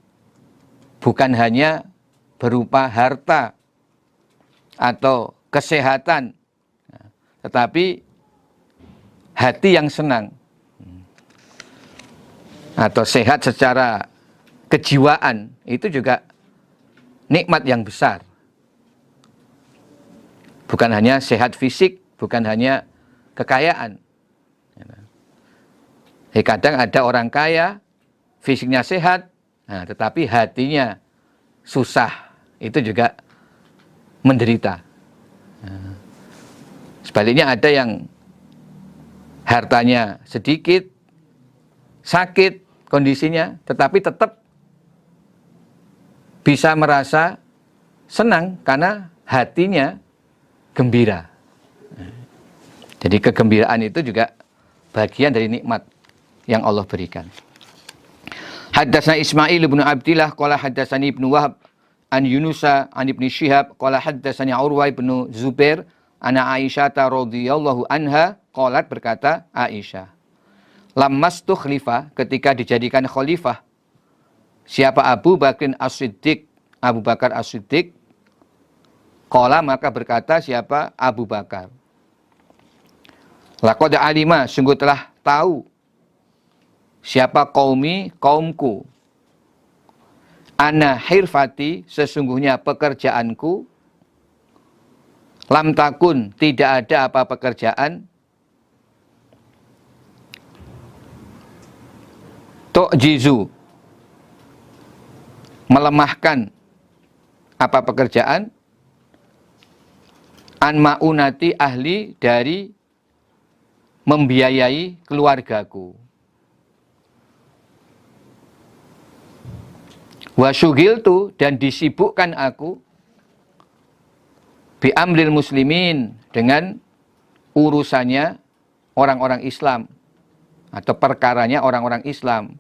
bukan hanya berupa harta atau kesehatan, tetapi hati yang senang atau sehat secara kejiwaan, itu juga nikmat yang besar. Bukan hanya sehat fisik, bukan hanya kekayaan. Kadang ada orang kaya, fisiknya sehat, nah, tetapi hatinya susah, itu juga menderita. Nah, sebaliknya ada yang hartanya sedikit, sakit kondisinya, tetapi tetap bisa merasa senang karena hatinya gembira. Jadi kegembiraan itu juga bagian dari nikmat yang Allah berikan. Haddatsana Ismail bin Abdillah qala haddatsani Ibnu Wahab an Yunusa an Ibnu Syihab qala haddatsani Urwa bin Zubair ana Aisyah radhiyallahu anha qalat, berkata Aisyah, lammas tukhlifah, ketika dijadikan khalifah siapa Abu Bakar As-Siddiq, Abu Bakar As-Siddiq, Qala, maka berkata siapa? Abu Bakar. Laqad alima, sungguh telah tahu siapa kaumku. Ana hirfati, sesungguhnya pekerjaanku. Lam takun, tidak ada apa pekerjaan. Tu'jizu, melemahkan apa pekerjaan. An ma'unati, ahli, dari membiayai keluargaku. Wasyugiltu, dan disibukkan aku bi amril muslimin, dengan urusannya orang-orang Islam atau perkaranya orang-orang Islam.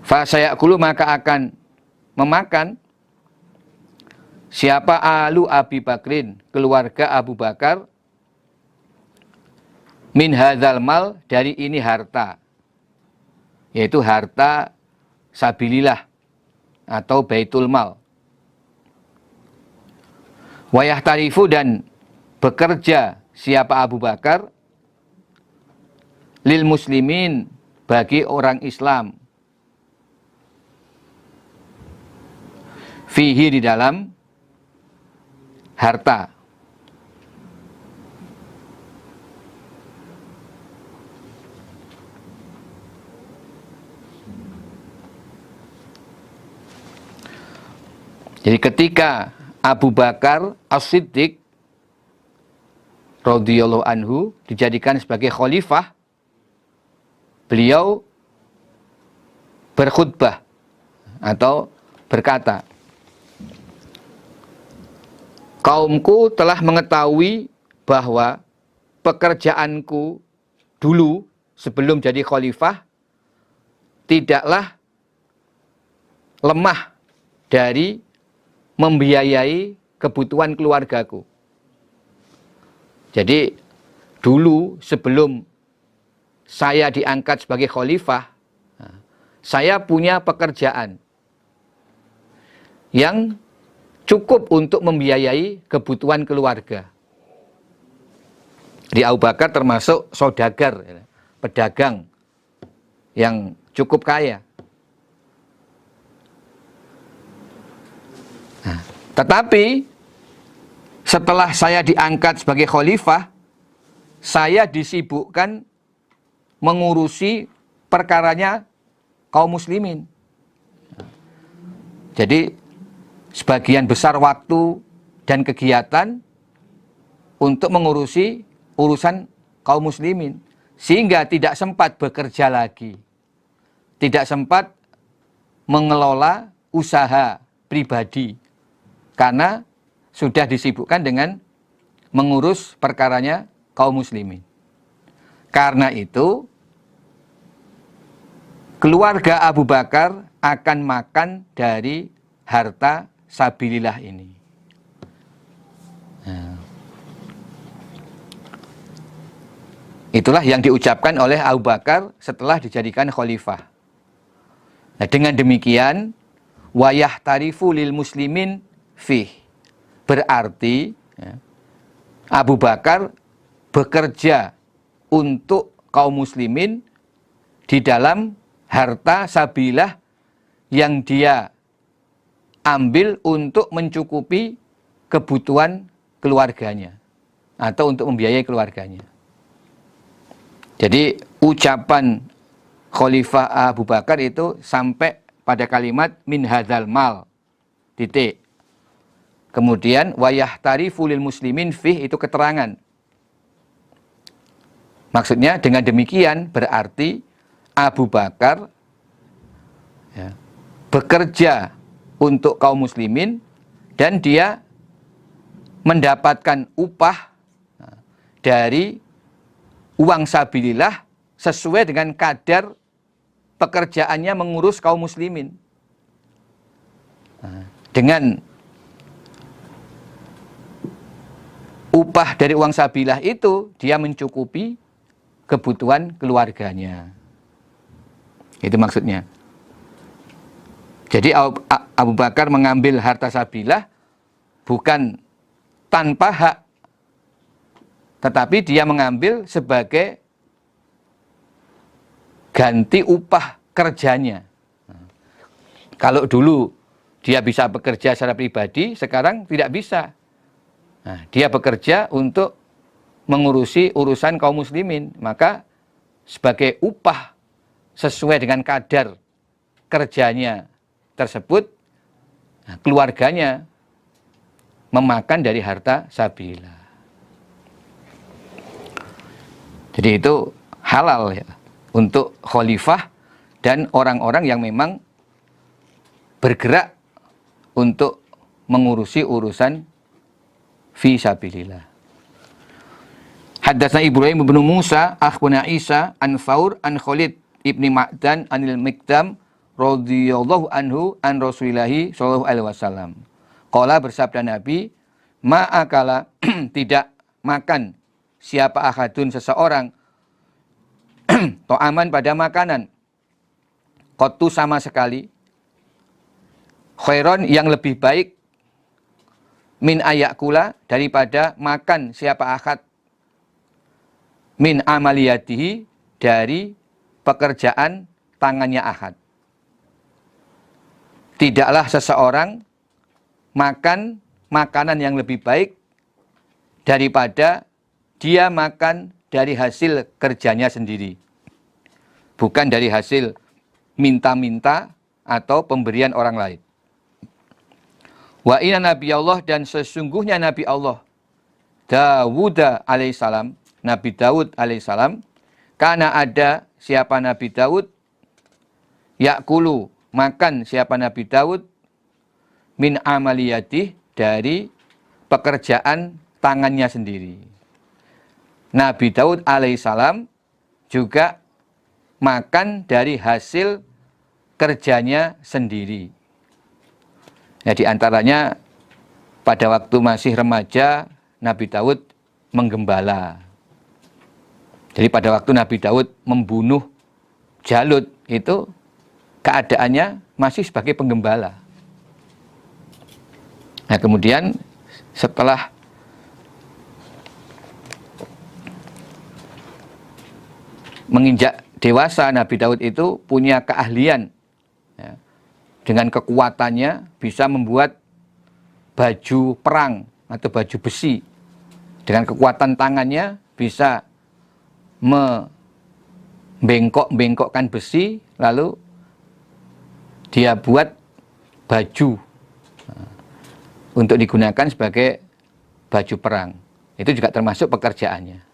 Fa sayakulu, maka akan memakan siapa alu Abi Bakrin, keluarga Abu Bakar, min hadzal mal, dari ini harta, yaitu harta sabilillah atau baitul mal. Wayah tarifu, dan bekerja siapa Abu Bakar lil muslimin, bagi orang Islam, fihi, di dalam harta. Jadi ketika Abu Bakar As-Siddiq radhiyallahu anhu dijadikan sebagai khalifah, beliau berkhutbah atau berkata, kaumku telah mengetahui bahwa pekerjaanku dulu sebelum jadi khalifah tidaklah lemah dari membiayai kebutuhan keluargaku. Jadi dulu sebelum saya diangkat sebagai khalifah, saya punya pekerjaan yang cukup untuk membiayai kebutuhan keluarga. Di Abu Bakar termasuk saudagar, pedagang yang cukup kaya. Tetapi setelah saya diangkat sebagai khalifah, saya disibukkan mengurusi perkaranya kaum muslimin. Jadi sebagian besar waktu dan kegiatan untuk mengurusi urusan kaum muslimin, sehingga tidak sempat bekerja lagi, tidak sempat mengelola usaha pribadi, karena sudah disibukkan dengan mengurus perkaranya kaum muslimin. Karena itu, keluarga Abu Bakar akan makan dari harta sabilillah ini. Nah, itulah yang diucapkan oleh Abu Bakar setelah dijadikan khalifah. Nah, dengan demikian, wayah tarifu lil muslimin fih, berarti Abu Bakar bekerja untuk kaum muslimin di dalam harta sabilillah yang dia ambil untuk mencukupi kebutuhan keluarganya atau untuk membiayai keluarganya. Jadi ucapan Khalifah Abu Bakar itu sampai pada kalimat min hadzal mal, titik. Kemudian wayah tarifu lil muslimin fih, itu keterangan. Maksudnya dengan demikian berarti Abu Bakar bekerja untuk kaum muslimin dan dia mendapatkan upah dari uang sabilillah sesuai dengan kadar pekerjaannya mengurus kaum muslimin. Dengan upah dari uang sabilillah itu, dia mencukupi kebutuhan keluarganya. Itu maksudnya. Jadi Abu Bakar mengambil harta sabilillah bukan tanpa hak, tetapi dia mengambil sebagai ganti upah kerjanya. Kalau dulu dia bisa bekerja secara pribadi, sekarang tidak bisa. Nah, dia bekerja untuk mengurusi urusan kaum muslimin, maka sebagai upah sesuai dengan kadar kerjanya tersebut, nah, keluarganya memakan dari harta sabilillah. Jadi itu halal ya untuk khalifah dan orang-orang yang memang bergerak untuk mengurusi urusan fi sabilillah. Haddatsana Ibrahim bin Musa akhbarana Isa an Tsaur an Khalid ibni Ma'dan anil Miqdam radhiyallahu anhu an Rasulillah sallallahu alaihi wasallam. Qala, bersabda Nabi, ma'akala tidak makan siapa ahadun seseorang to'aman pada makanan qattu sama sekali khairon yang lebih baik min ayakula daripada makan siapa ahad min amaliyatihi dari pekerjaan tangannya ahad. Tidaklah seseorang makan makanan yang lebih baik daripada dia makan dari hasil kerjanya sendiri, bukan dari hasil minta-minta atau pemberian orang lain. Wa inna Nabi Allah, dan sesungguhnya Nabi Allah Dawud alaihissalam, Nabi Daud alaihissalam, karena ada siapa Nabi Daud, yakulu makan siapa Nabi Daud, min amaliyatih dari pekerjaan tangannya sendiri. Nabi Daud alaihissalam juga makan dari hasil kerjanya sendiri. Ya, di antaranya pada waktu masih remaja Nabi Daud menggembala. Jadi pada waktu Nabi Daud membunuh Jalut itu keadaannya masih sebagai penggembala. Nah, kemudian setelah menginjak dewasa, Nabi Daud itu punya keahlian ya, dengan kekuatannya bisa membuat baju perang atau baju besi. Dengan kekuatan tangannya bisa membengkok-bengkokkan besi, lalu dia buat baju untuk digunakan sebagai baju perang. Itu juga termasuk pekerjaannya.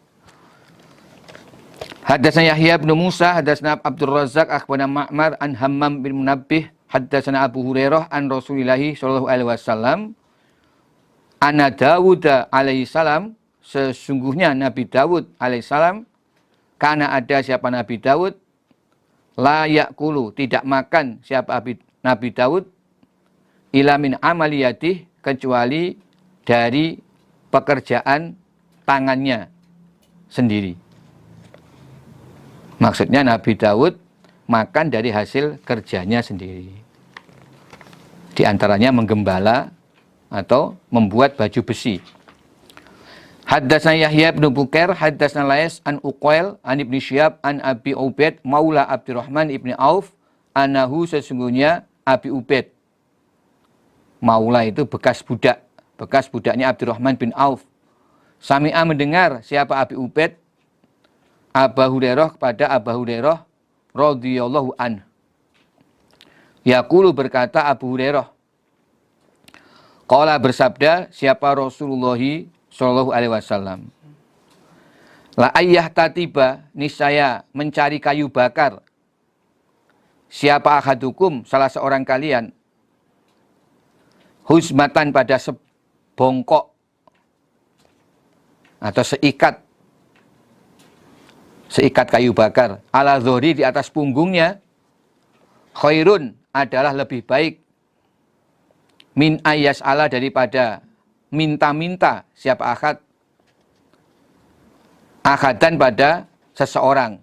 Haddatsana Yahya bin Musa, haddatsana Abdul Razzaq, akhbarana Ma'mar an Hammam bin Munabbih, haddatsana Abu Hurairah an Rasulillah sallallahu alaihi wasallam, anna Dawud alaihi salam, sesungguhnya Nabi Dawud alaihi salam, karena ada siapa Nabi Dawud, la yakulu tidak makan siapa Nabi Dawud, ila min amaliyatih kecuali dari pekerjaan tangannya sendiri. Maksudnya Nabi Daud makan dari hasil kerjanya sendiri. Di antaranya menggembala atau membuat baju besi. Haddatsana Yahya bin Bukair, haddatsana Lais an Uqail an Ibnu Syihab an Abi Ubaid maula Abdurrahman ibni Auf, anahu sesungguhnya Abi Ubaid. Maula itu bekas budaknya Abdurrahman bin Auf. Sami'a mendengar siapa Abi Ubaid, Abu Hurairah kepada Abu Hurairah radhiyallahu anhu. Yaqulu berkata Abu Hurairah, qala bersabda siapa Rasulullah sallallahu alaihi wasallam, la ayyah tatiba, niscaya mencari kayu bakar, siapa ahadukum salah seorang kalian, huzmatan pada sebongkok atau seikat kayu bakar, ala dhori di atas punggungnya, khairun adalah lebih baik, min ayas ala daripada minta-minta siapa ahadan pada seseorang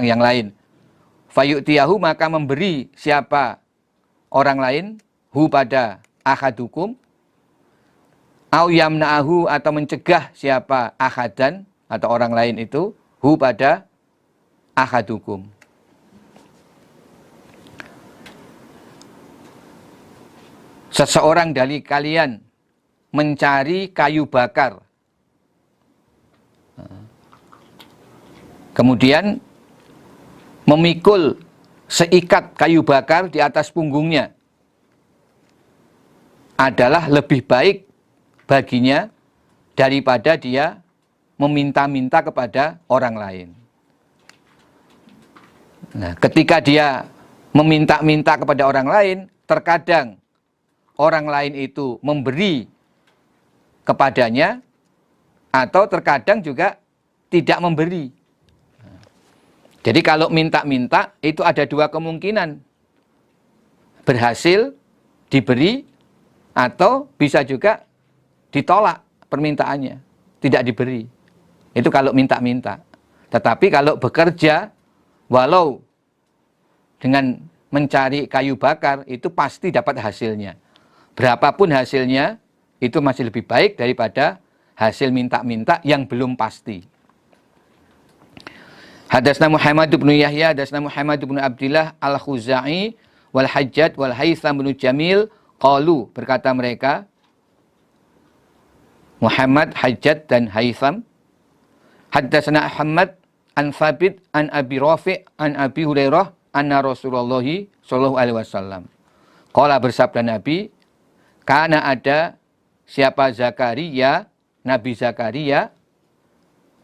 yang lain, fayu'tiyahu maka memberi siapa orang lain, hu pada ahadukum, au yamna'ahu, atau mencegah siapa ahadan atau orang lain itu, hu pada ahadukum. Seseorang dari kalian mencari kayu bakar, kemudian memikul seikat kayu bakar di atas punggungnya, adalah lebih baik baginya daripada dia meminta-minta kepada orang lain. Nah, ketika dia meminta-minta kepada orang lain, terkadang orang lain itu memberi kepadanya, atau terkadang juga tidak memberi. Jadi kalau minta-minta itu ada dua kemungkinan. Berhasil diberi, atau bisa juga ditolak permintaannya, tidak diberi. Itu kalau minta-minta. Tetapi kalau bekerja, walau dengan mencari kayu bakar, itu pasti dapat hasilnya. Berapapun hasilnya, itu masih lebih baik daripada hasil minta-minta yang belum pasti. Hadatsna Muhammad bin Yahya, hadatsna Muhammad bin Abdillah al-Khuzai wal Hajjat wal Haitsam bin Jamil qalu, berkata mereka, Muhammad, Hajjat dan Haitsam, hadatsna Ahmad an Thabit an Abi Rafi' an Abi Hurairah anna Rasulullah sallallahu alaihi wasallam qala, bersabda Nabi, karena ada siapa Zakaria, Nabi Zakaria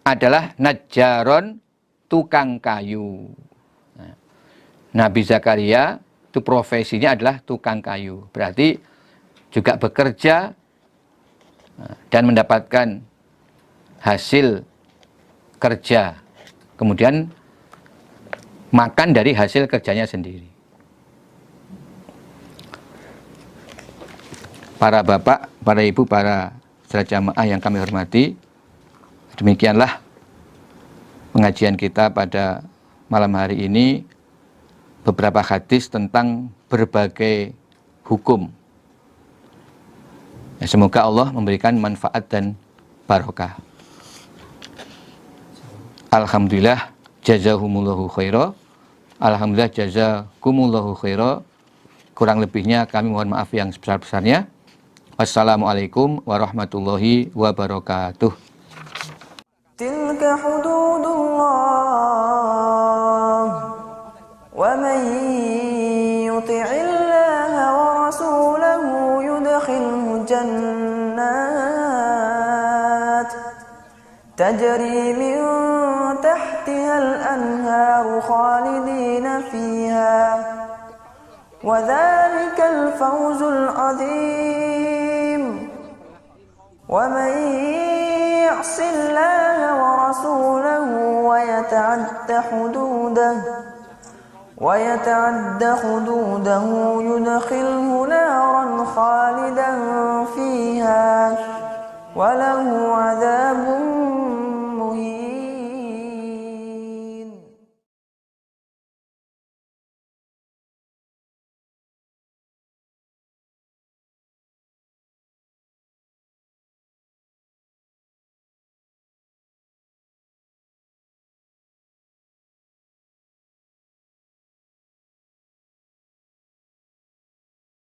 adalah najjaron, tukang kayu. Nah, Nabi Zakaria itu profesinya adalah tukang kayu. Berarti juga bekerja dan mendapatkan hasil kerja. Kemudian makan dari hasil kerjanya sendiri. Para bapak, para ibu, para saudara jamaah yang kami hormati, demikianlah pengajian kita pada malam hari ini, beberapa hadis tentang berbagai hukum. Ya, semoga Allah memberikan manfaat dan barokah. Alhamdulillah, jazahumullahu khaira. Alhamdulillah, jazakumullahu khaira. Kurang lebihnya kami mohon maaf yang sebesar-besarnya. Wassalamualaikum warahmatullahi wabarakatuh. تلك حدود الله ومن يطع الله ورسوله يدخله جنات تجري من تحتها الأنهار خالدين فيها وذلك الفوز العظيم ومن يعص الله ورسوله ويتعد حدوده يدخله نارا خالدا فيها وله عذاب